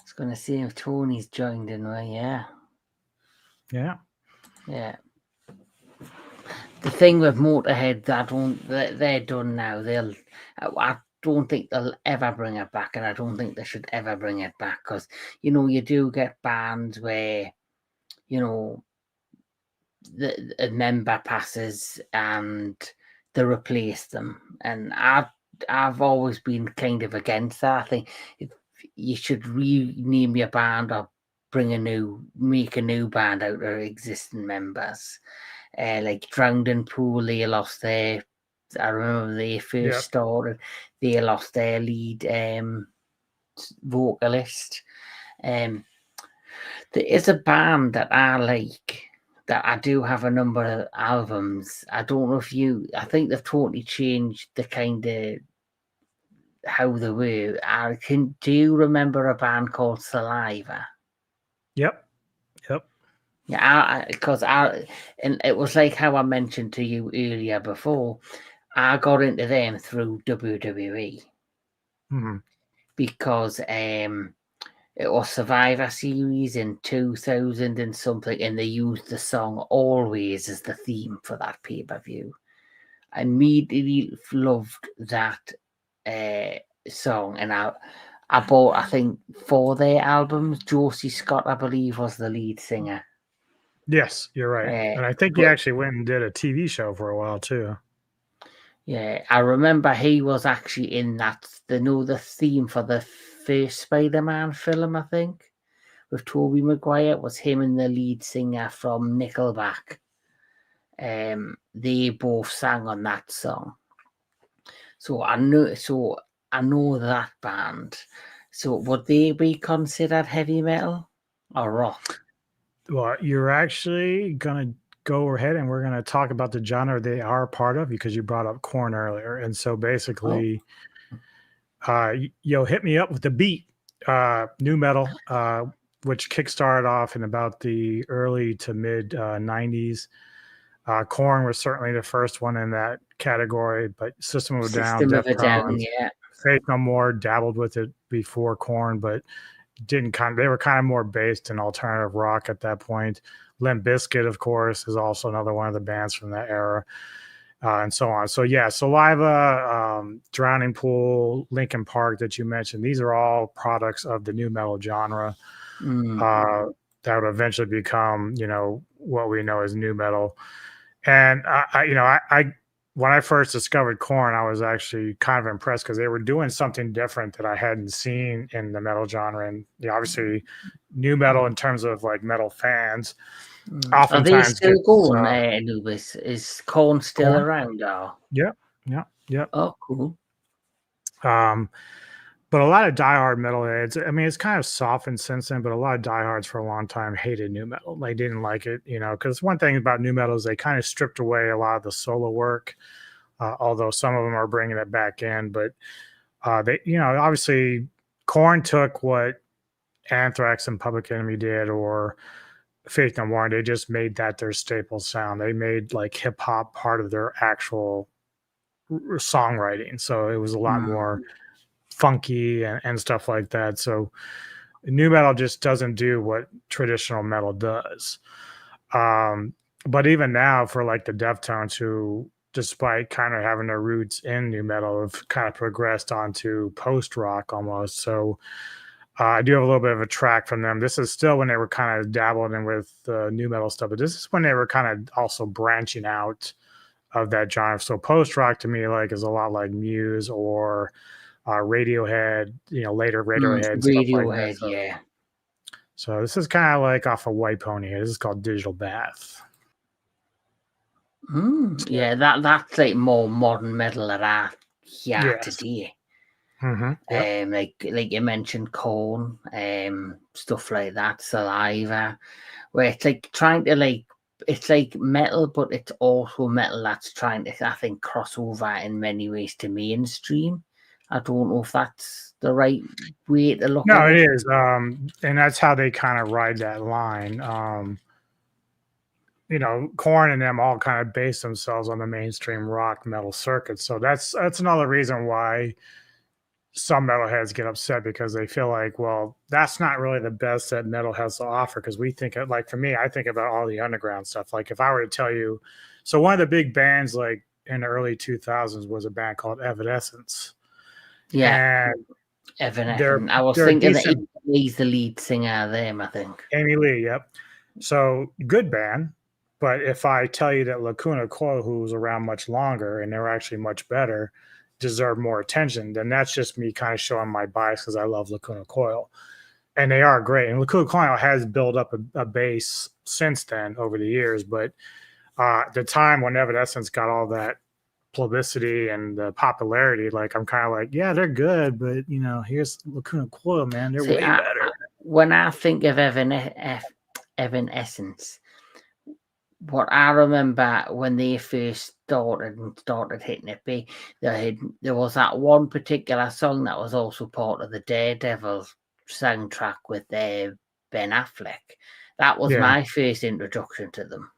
was going to see if Tony's joined in, right? Yeah. Yeah. Yeah. The thing with Motorhead, they're done now. I don't think they'll ever bring it back, and I don't think they should ever bring it back, because, you do get bands where, a member passes and they replace them, and I've always been kind of against that. I think you should rename your band or make a new band out of existing members. Like Drowned in Pool, they lost their. I remember they first started. They lost their lead vocalist. There is a band that I like. That I do have a number of albums. I don't know if I think they've totally changed the kind of how they were. Do you remember a band called Saliva? Yep. Yeah, and it was like how I mentioned to you earlier before. I got into them through WWE because it was Survivor Series in 2000 and something, and they used the song Always as the theme for that pay-per-view. I immediately loved that song, and I bought, I think, 4 their albums. Josie Scott, I believe, was the lead singer. Yes, you're right. And I think he actually went and did a TV show for a while too. Yeah, I remember he was actually in that, the theme for the first Spider-Man film, I think, with Tobey Maguire. It was him and the lead singer from Nickelback. They both sang on that song. So I know that band. So would they be considered heavy metal or rock? Well, you're actually going to go ahead and we're going to talk about the genre they are part of because you brought up Korn earlier. And so basically, Hit Me Up with the Beat, new metal, which kickstarted off in about the early to mid 90s. Korn was certainly the first one in that category, but System of a Down, Deftones, Faith No More dabbled with it before Korn, but they were kind of more based in alternative rock at that point. Limp Bizkit, of course, is also another one of the bands from that era, and so on. So yeah, Saliva, Drowning Pool, Linkin Park that you mentioned, these are all products of the new metal genre that would eventually become, what we know as new metal. And I when I first discovered Korn, I was actually kind of impressed because they were doing something different that I hadn't seen in the metal genre. And obviously, new metal in terms of like metal fans. Are they still going, Anubis? Is Korn still around? Or? Yeah. Oh, cool. But a lot of diehard metalheads, I mean, it's kind of softened since then, but a lot of diehards for a long time hated new metal. They didn't like it, because one thing about new metal is they kind of stripped away a lot of the solo work, although some of them are bringing it back in. But they, obviously Korn took what Anthrax and Public Enemy did, or Faith No More, and they just made that their staple sound. They made like hip hop part of their actual songwriting. So it was a lot more funky and stuff like that. So new metal just doesn't do what traditional metal does. But even now for like the Deftones, who despite kind of having their roots in new metal have kind of progressed onto post rock almost. So I do have a little bit of a track from them. This is still when they were kind of dabbling with new metal stuff, but this is when they were kind of also branching out of that genre. So post rock to me is a lot like Muse or Radiohead, later Radiohead, stuff like that. So, yeah. So this is kind of like off of White Pony. This is called Digital Bath. Yeah, that's like more modern metal that I hear today. Yep. Like you mentioned, Korn, stuff like that, Saliva, where it's like trying to it's like metal, but it's also metal that's trying to, I think, cross over in many ways to mainstream. I don't know if that's the right way to look at it. No, it is. And that's how they kind of ride that line. Korn and them all kind of base themselves on the mainstream rock metal circuit. So that's another reason why some metalheads get upset, because they feel like, well, that's not really the best that metal has to offer. Because we think, like for me, I think about all the underground stuff. Like if I were to tell you, so one of the big bands like in the early 2000s was a band called Evanescence. Yeah, Evanescence. I was thinking that he's the lead singer of them, I think. Amy Lee, yep. So good band. But if I tell you that Lacuna Coil, who was around much longer and they were actually much better, deserve more attention, then that's just me kind of showing my bias because I love Lacuna Coil. And they are great. And Lacuna Coil has built up a base since then over the years. But the time when Evanescence got all that publicity and the popularity, like I'm kind of like, yeah, they're good, but you know, here's Lacuna Coil, man, they're way better. When I think of Evanescence, what I remember when they first started hitting it big, there was that one particular song that was also part of the Daredevil soundtrack with Ben Affleck. That was my first introduction to them.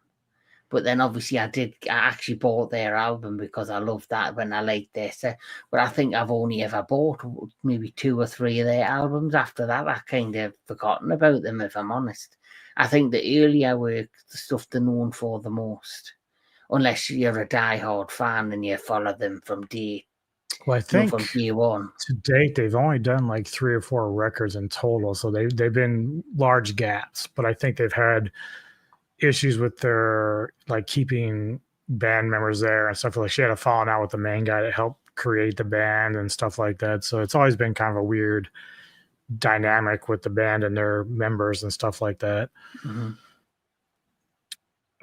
But then obviously I actually bought their album because I loved that when I liked their set. But I think I've only ever bought maybe 2 or 3 of their albums. After that, I kind of forgotten about them, if I'm honest. I think the earlier work, the stuff they're known for the most, unless you're a diehard fan and you follow them from day from day one. To date, they've only done like 3 or 4 records in total. So they've been large gaps, but I think they've had issues with their like keeping band members there and stuff. Like she had a falling out with the main guy that helped create the band and stuff like that. So it's always been kind of a weird dynamic with the band and their members and stuff like that. Mm-hmm.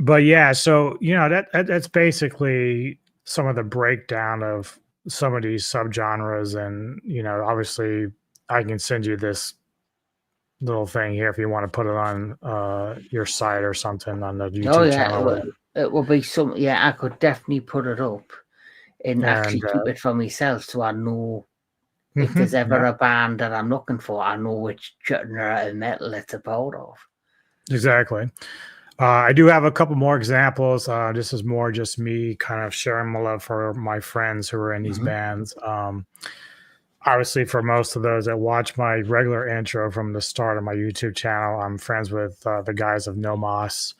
But yeah, so you know that's basically some of the breakdown of some of these subgenres. And you know, obviously I can send you this little thing here if you want to put it on your site or something on the YouTube channel. It will be some. Yeah, I could definitely put it up and actually keep it for myself, so I know if there's ever a band that I'm looking for, I know which genre of metal it's a part of. Exactly. I do have a couple more examples. This is more just me kind of sharing my love for my friends who are in these bands. Obviously, for most of those that watch my regular intro from the start of my YouTube channel, I'm friends with the guys of No Moss,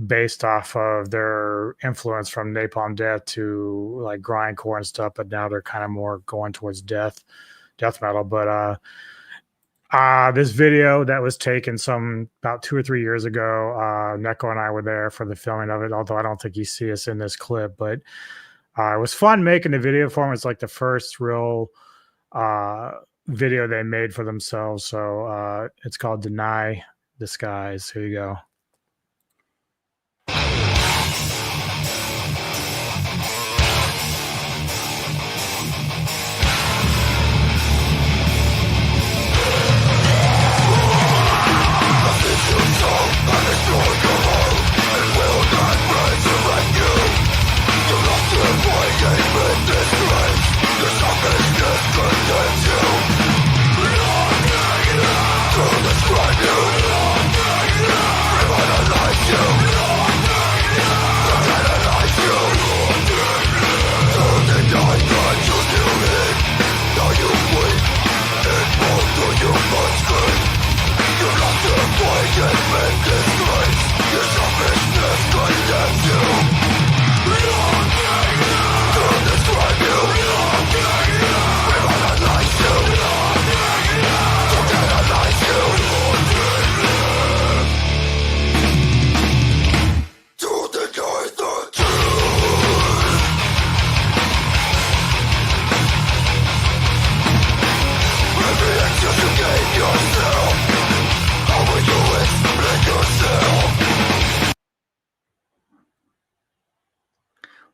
based off of their influence from Napalm Death to like grindcore and stuff. But now they're kind of more going towards death metal. But this video that was taken about 2 or 3 years ago, Neko and I were there for the filming of it, although I don't think you see us in this clip. But it was fun making the video for them. It's like the first real video they made for themselves. So it's called Deny Disguise. Here you go.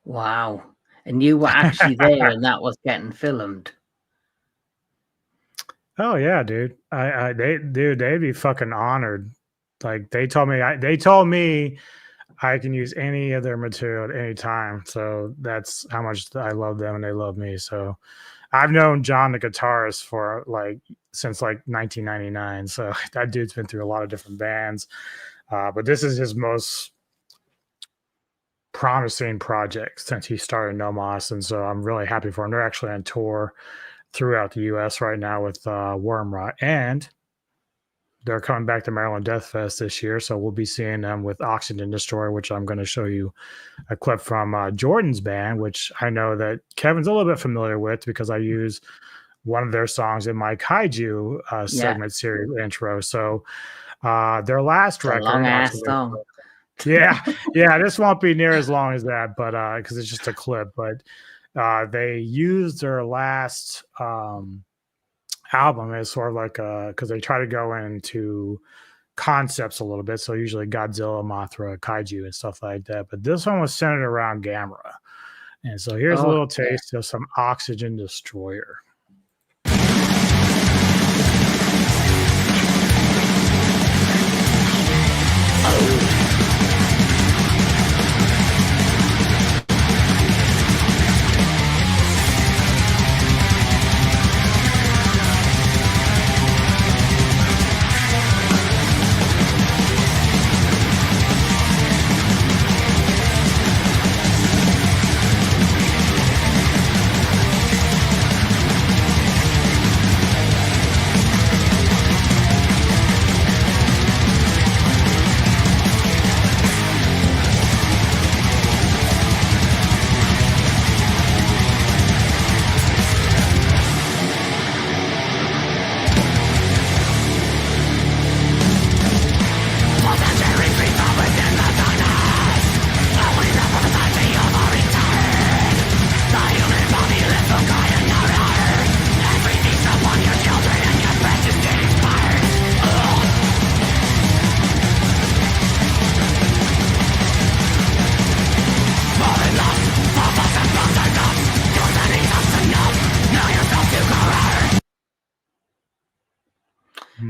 Wow. And you were actually there and that was getting filmed. Oh yeah, dude. They'd be fucking honored. Like they told me I can use any of their material at any time. So that's how much I love them and they love me. So I've known John the guitarist for since 1999. So that dude's been through a lot of different bands. But this is his most promising project since he started No Moss. And so I'm really happy for him. They're actually on tour throughout the US right now with Wormrot, and they're coming back to Maryland Death Fest this year. So we'll be seeing them with Oxygen Destroyer, which I'm going to show you a clip from Jordan's band, which I know that Kevin's a little bit familiar with because I use one of their songs in my Kaiju segment series intro. So their last record, long ass song. Yeah, this won't be near as long as that, but because it's just a clip. But They used their last album as sort of like because they try to go into concepts a little bit. So usually Godzilla, Mothra, Kaiju, and stuff like that. But this one was centered around Gamera. And so here's a little taste of some Oxygen Destroyer.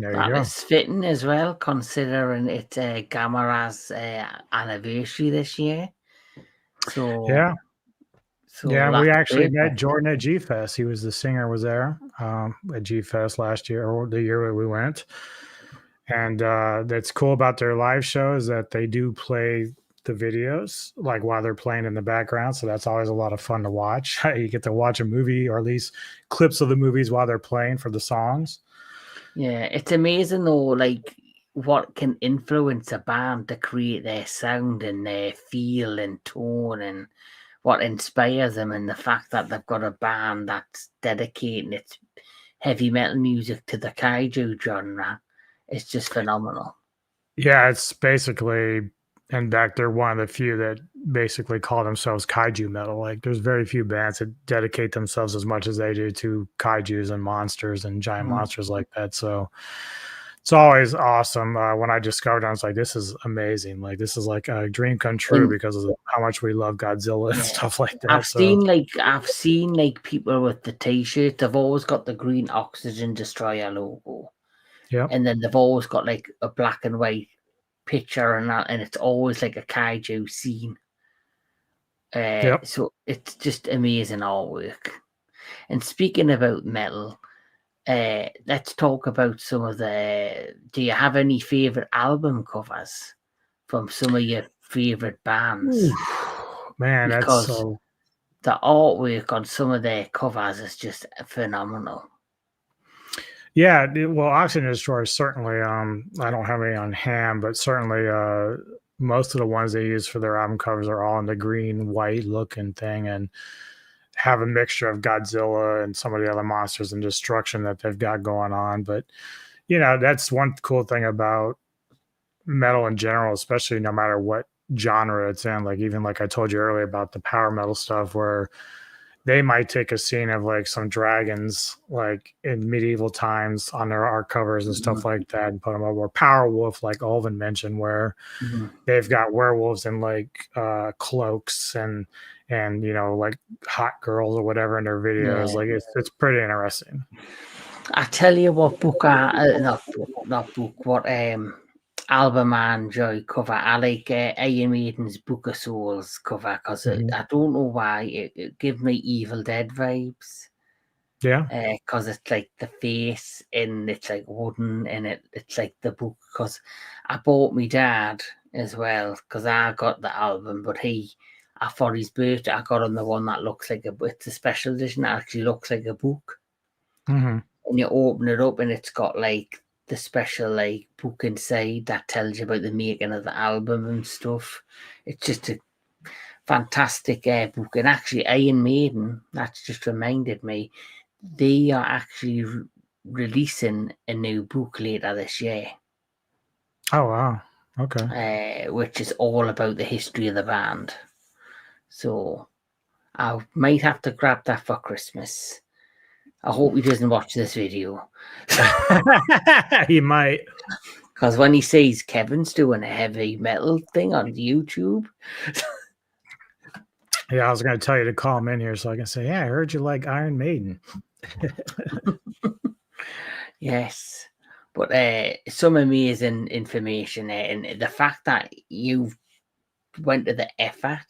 That is fitting as well, considering it's Gamera's anniversary this year. So yeah, we actually met perfect. Jordan at G Fest. He was the singer, was there at G Fest last year or the year we went. And that's cool about their live show is that they do play the videos like while they're playing in the background. So that's always a lot of fun to watch. You get to watch a movie or at least clips of the movies while they're playing for the songs. Yeah, it's amazing though, like what can influence a band to create their sound and their feel and tone, and what inspires them, and the fact that they've got a band that's dedicating its heavy metal music to the kaiju genre. It's just phenomenal. Yeah, it's basically, in fact, they're one of the few that basically call themselves kaiju metal. Like, there's very few bands that dedicate themselves as much as they do to kaijus and monsters and giant monsters like that. So it's always awesome. When I discovered it, I was like, this is amazing. Like, this is like a dream come true because of how much we love Godzilla and stuff like that. I've seen like people with the t-shirt. They've always got the green Oxygen Destroyer logo. Yeah. And then they've always got like a black and white picture and that, and it's always like a kaiju scene. So it's just amazing artwork. And speaking about metal, let's talk about some of the. Do you have any favorite album covers from some of your favorite bands? Ooh, man, because that's so. The artwork on some of their covers is just phenomenal. Yeah, well, Oxygen Destroyer certainly. I don't have any on hand, but certainly most of the ones they use for their album covers are all in the green, white looking thing, and have a mixture of Godzilla and some of the other monsters and destruction that they've got going on. But you know, that's one cool thing about metal in general, especially no matter what genre it's in. Like even like I told you earlier about the power metal stuff, where they might take a scene of like some dragons like in medieval times on their art covers and stuff like that and put them over. Power Wolf, like Alvin mentioned, where they've got werewolves in like cloaks and you know, like hot girls or whatever in their videos. Like it's pretty interesting. I tell you what book what album I enjoy cover. I like Iron Maiden's Book of Souls cover because I don't know why it gives me Evil Dead vibes. Yeah, because it's like the face and it's like wooden and it's like the book. Because I bought my dad as well because I got the album, but for his birthday I got him the one that looks like it's a special edition that actually looks like a book. And you open it up and it's got like the special like book inside that tells you about the making of the album and stuff. It's just a fantastic book. And actually Iron Maiden, that's just reminded me, they are actually releasing a new book later this year. Oh wow, okay. Which is all about the history of the band. So I might have to grab that for Christmas. I hope he doesn't watch this video. He might. Because when he sees Kevin's doing a heavy metal thing on YouTube. Yeah, I was going to tell you to call him in here so I can say, yeah, I heard you like Iron Maiden. Yes. But some amazing information there. And the fact that you went to the effort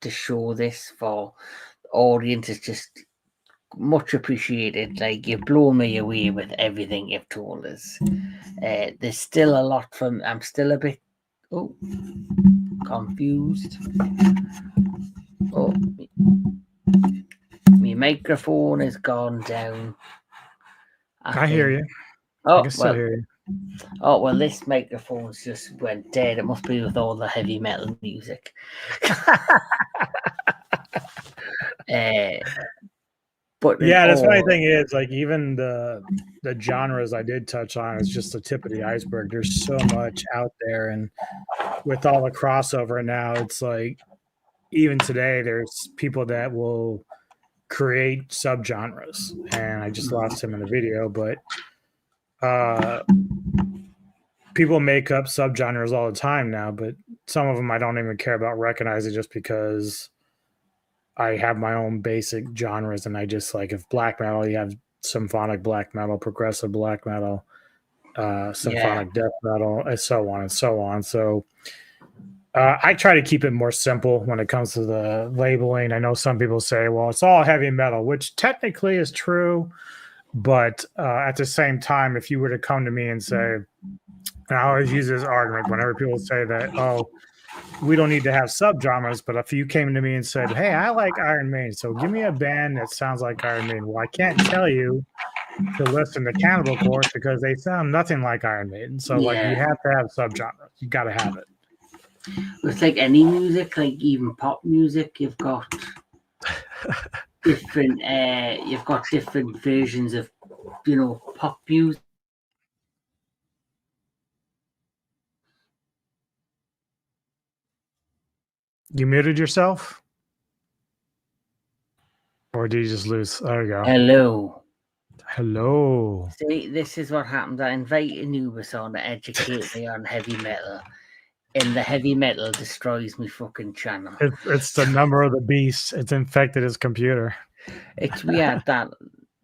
to show this for the audience is just much appreciated. Like, you've blown me away with everything you've told us. There's still a lot from. I'm still a bit confused. Oh, my microphone has gone down. I hear you. Oh, I can still hear you. Oh, well, this microphone's just went dead. It must be with all the heavy metal music. But yeah, the funny thing is, like, even the genres I did touch on is just the tip of the iceberg. There's so much out there, and with all the crossover now, it's like even today there's people that will create subgenres. And I just lost him in the video, but people make up subgenres all the time now, but some of them I don't even care about recognizing just because I have my own basic genres, and I just like, if black metal, you have symphonic black metal, progressive black metal, symphonic death metal, and so on and so on. So I try to keep it more simple when it comes to the labeling. I know some people say, well, it's all heavy metal, which technically is true. But at the same time, if you were to come to me and say, and I always use this argument whenever people say that, oh, we don't need to have subgenres, but if you came to me and said, hey, I like Iron Maiden, so give me a band that sounds like Iron Maiden. Well, I can't tell you to listen to Cannibal Corpse because they sound nothing like Iron Maiden. So like, you have to have subgenres. You got to have it. It's like any music, like even pop music, you've got different versions of, pop music. You muted yourself? Or did you just lose? There you go. Hello. See, this is what happens. I invite Anubis on to educate me on heavy metal, and the heavy metal destroys me fucking channel. It's the number of the beast. It's infected his computer. It's weird that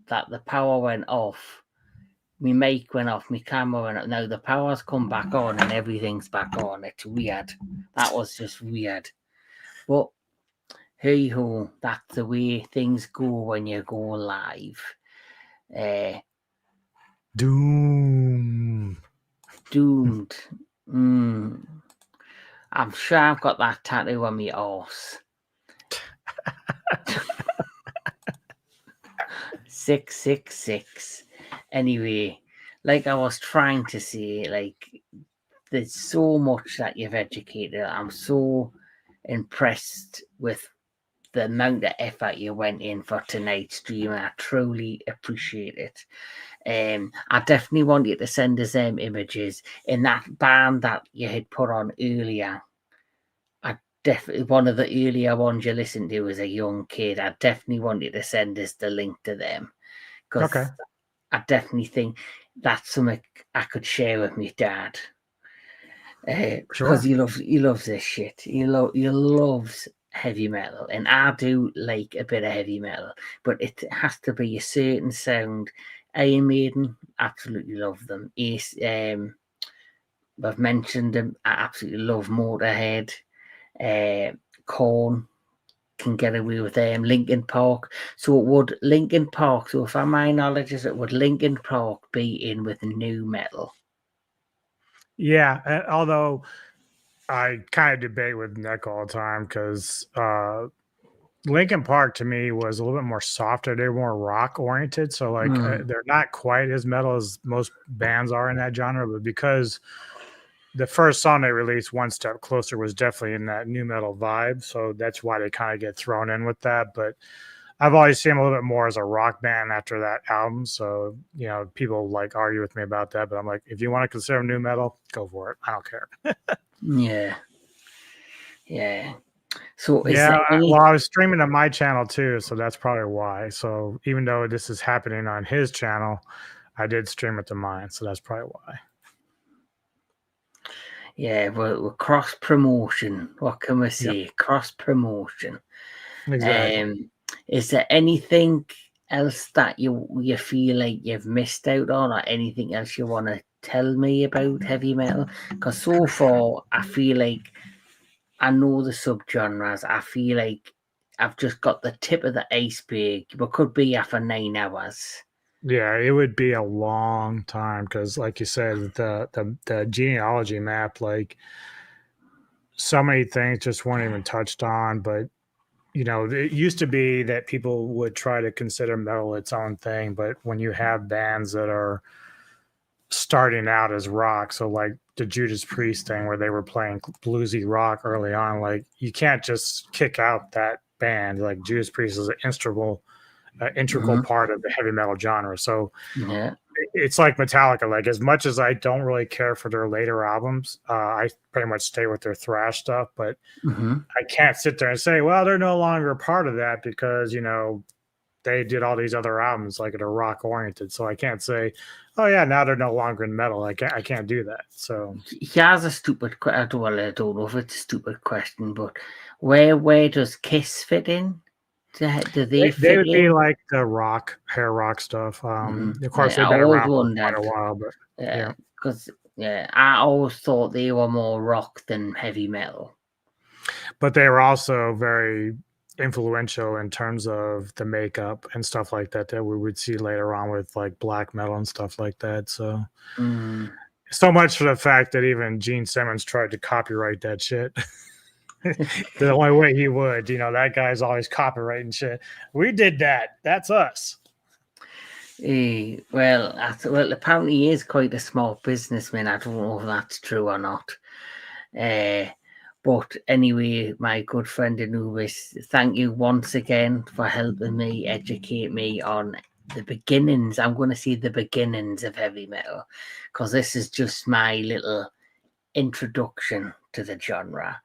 the power went off. My mic went off, my camera went off. Now the power's come back on and everything's back on. It's weird. That was just weird. But hey ho, that's the way things go when you go live. Doomed. I'm sure I've got that tattoo on my arse. 666. Anyway, like I was trying to say, like, there's so much that you've educated. I'm so impressed with the amount of effort you went in for tonight's stream. I truly appreciate it. I definitely want you to send us them images in that band that you had put on earlier. Definitely one of the earlier ones you listened to as a young kid. I definitely want you to send us the link to them, because I definitely think that's something I could share with my dad. Because he loves this shit. He loves heavy metal, and I do like a bit of heavy metal, but it has to be a certain sound. Iron Maiden, absolutely love them. Ace, I've mentioned them. I absolutely love Motorhead. Korn can get away with them. Linkin Park. So would Linkin Park? So if my knowledge is it, would Linkin Park be in with new metal? Yeah, although I kind of debate with Nick all the time, because Linkin Park to me was a little bit more softer. They're more rock oriented, so like they're not quite as metal as most bands are in that genre, but because the first song they released, One Step Closer, was definitely in that new metal vibe. So that's why they kind of get thrown in with that. But I've always seen them a little bit more as a rock band after that album. So, people like argue with me about that. But I'm like, if you want to consider them new metal, go for it. I don't care. Yeah. So is Yeah, there any? well, I was streaming on my channel too, so that's probably why. So even though this is happening on his channel, I did stream it to mine, so that's probably why. Yeah, we're cross promotion. What can we say? Cross promotion. Exactly. Is there anything else that you feel like you've missed out on, or anything else you want to tell me about heavy metal? Because so far, I feel like I know the subgenres. I feel like I've just got the tip of the iceberg. We could be here for 9 hours. Yeah, it would be a long time because, like you said, the genealogy map, like so many things just weren't even touched on. But it used to be that people would try to consider metal its own thing, but when you have bands that are starting out as rock, so like the Judas Priest thing where they were playing bluesy rock early on, like you can't just kick out that band. Like Judas Priest is an integral part of the heavy metal genre. So Yeah. it's like Metallica. Like as much as I don't really care for their later albums, I pretty much stay with their thrash stuff. But I can't sit there and say, well, they're no longer a part of that because they did all these other albums like they're rock oriented. So I can't say, oh yeah, now they're no longer in metal. I can't do that. So Here's a stupid question. I don't know if it's a stupid question, but where does Kiss fit in? Do they they fit would be in? like the hair rock stuff. Of course, Yeah, I they've been always around for quite wondered. a while, but Yeah, yeah. because I always thought they were more rock than heavy metal. But they were also very influential in terms of the makeup and stuff like that we would see later on with like black metal and stuff like that. So so much for the fact that even Gene Simmons tried to copyright that shit. The only way he would, that guy's always copyrighting shit. We did that. That's us. Well, apparently he is quite a small businessman. I don't know if that's true or not. But anyway, my good friend Anubis, thank you once again for helping me educate me on the beginnings. I'm going to say the beginnings of heavy metal, because this is just my little introduction to the genre.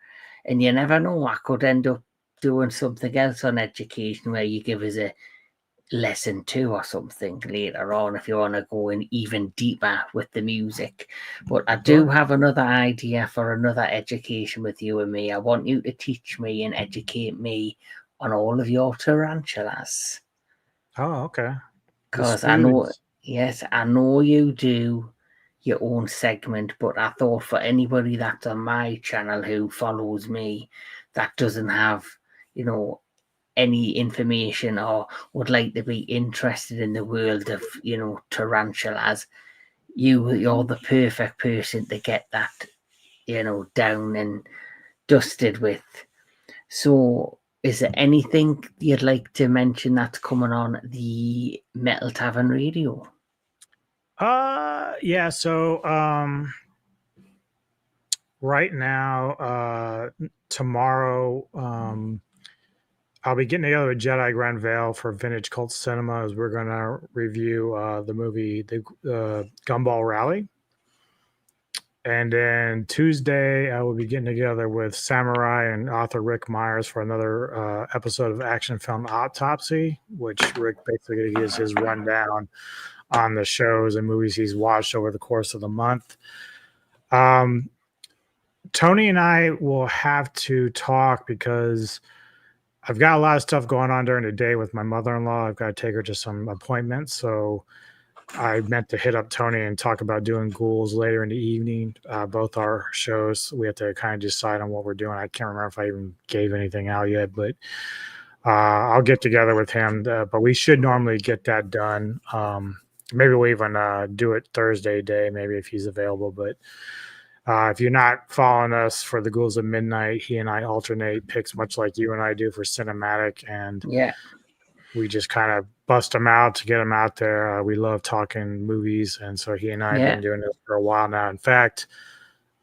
And you never know, I could end up doing something else on education where you give us a lesson 2 or something later on if you want to go in even deeper with the music. But I do have another idea for another education with you and me. I want you to teach me and educate me on all of your tarantulas. Oh, okay. Because I know you do your own segment, but I thought for anybody that's on my channel who follows me that doesn't have any information or would like to be interested in the world of tarantulas, you're the perfect person to get that down and dusted with. So is there anything you'd like to mention that's coming on the Metal Tavern Radio? Yeah, so right now, tomorrow, I'll be getting together with Jedi Grand Vale for Vintage Cult Cinema as we're going to review the movie, the Gumball Rally. And then Tuesday, I will be getting together with Samurai and author Rick Myers for another episode of Action Film Autopsy, which Rick basically gives his rundown on the shows and movies he's watched over the course of the month. Tony and I will have to talk because I've got a lot of stuff going on during the day with my mother-in-law. I've got to take her to some appointments. So I meant to hit up Tony and talk about doing Ghouls later in the evening. Both our shows, we have to kind of decide on what we're doing. I can't remember if I even gave anything out yet, but I'll get together with him. But we should normally get that done. Maybe we'll even do it Thursday day, maybe if he's available. But if you're not following us for the Ghouls at Midnight, he and I alternate picks much like you and I do for cinematic. And we just kind of bust them out to get them out there. We love talking movies. And so he and I have been doing this for a while now. In fact,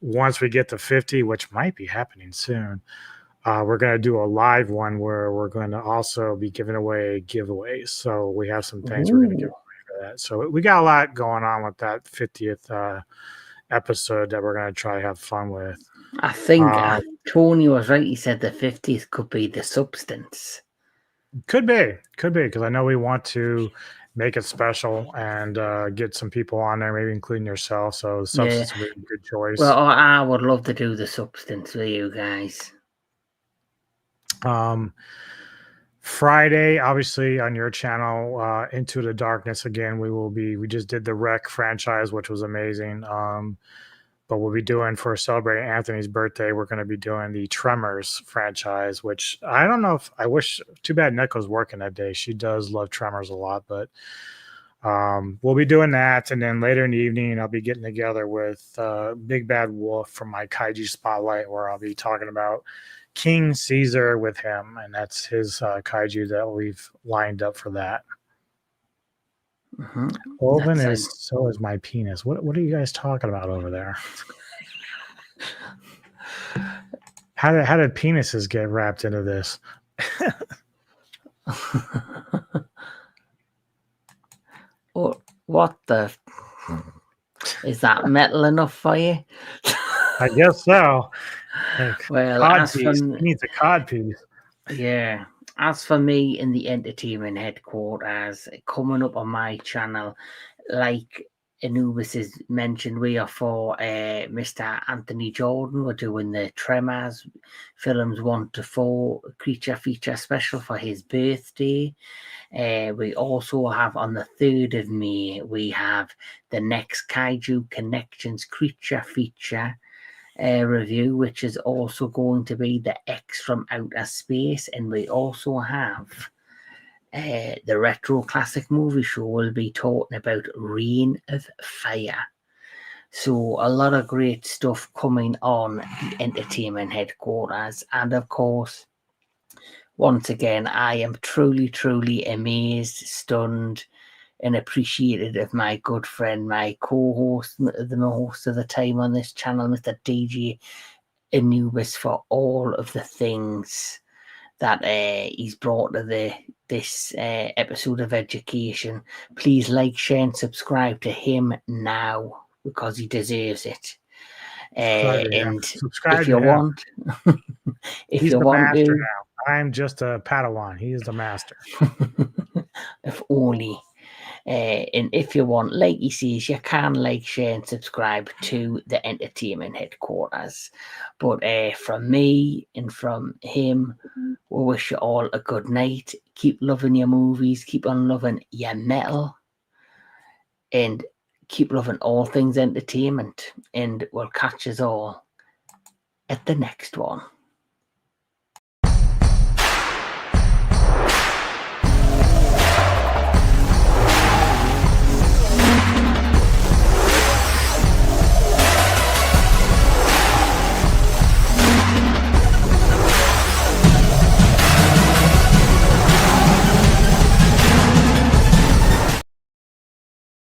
once we get to 50, which might be happening soon, we're going to do a live one where we're going to also be giving away giveaways. So we have some things we're going to give away for that. So we got a lot going on with that 50th episode that we're going to try to have fun with. I think Tony was right. He said the 50th could be the substance. Could be, because I know we want to make it special and get some people on there, maybe including yourself. So the substance would be a good choice. Well, I would love to do the substance with you guys. Friday, obviously on your channel, Into the Darkness again. We just did the Wreck franchise, which was amazing. But we'll be doing, for celebrating Anthony's birthday, we're going to be doing the Tremors franchise, which I don't know if I wish. Too bad Nico's working that day. She does love Tremors a lot, but we'll be doing that. And then later in the evening, I'll be getting together with Big Bad Wolf from my Kaiju Spotlight, where I'll be talking about King Caesar with him, and that's his kaiju that we've lined up for that. Oven is so is my penis. What are you guys talking about over there? How did penises get wrapped into this? What the? Is that metal enough for you? I guess so. Well, he needs a cod piece. Yeah. As for me in the entertainment headquarters, coming up on my channel, like Anubis has mentioned, we are for Mr. Anthony Jordan. We're doing the Tremors films 1 to 4 creature feature special for his birthday. We also have on the 3rd of May, we have the next Kaiju Connections creature feature review, which is also going to be the X from Outer Space, and we also have the Retro Classic Movie Show. We'll be talking about Reign of Fire. So a lot of great stuff coming on the entertainment headquarters, and of course, once again, I am truly amazed, stunned, and appreciated of my good friend, my co-host, the most of the time on this channel, Mr. DJ Anubis, for all of the things that he's brought to this episode of education. Please like, share, and subscribe to him now, because he deserves it. And subscribe if you want, if he's you the want master to, now. I'm just a Padawan. He is the master. if only. And if you want, like he says, you can like, share, and subscribe to the entertainment headquarters. But from me and from him, we wish you all a good night. Keep loving your movies, keep on loving your metal, and keep loving all things entertainment. And we'll catch us all at the next one.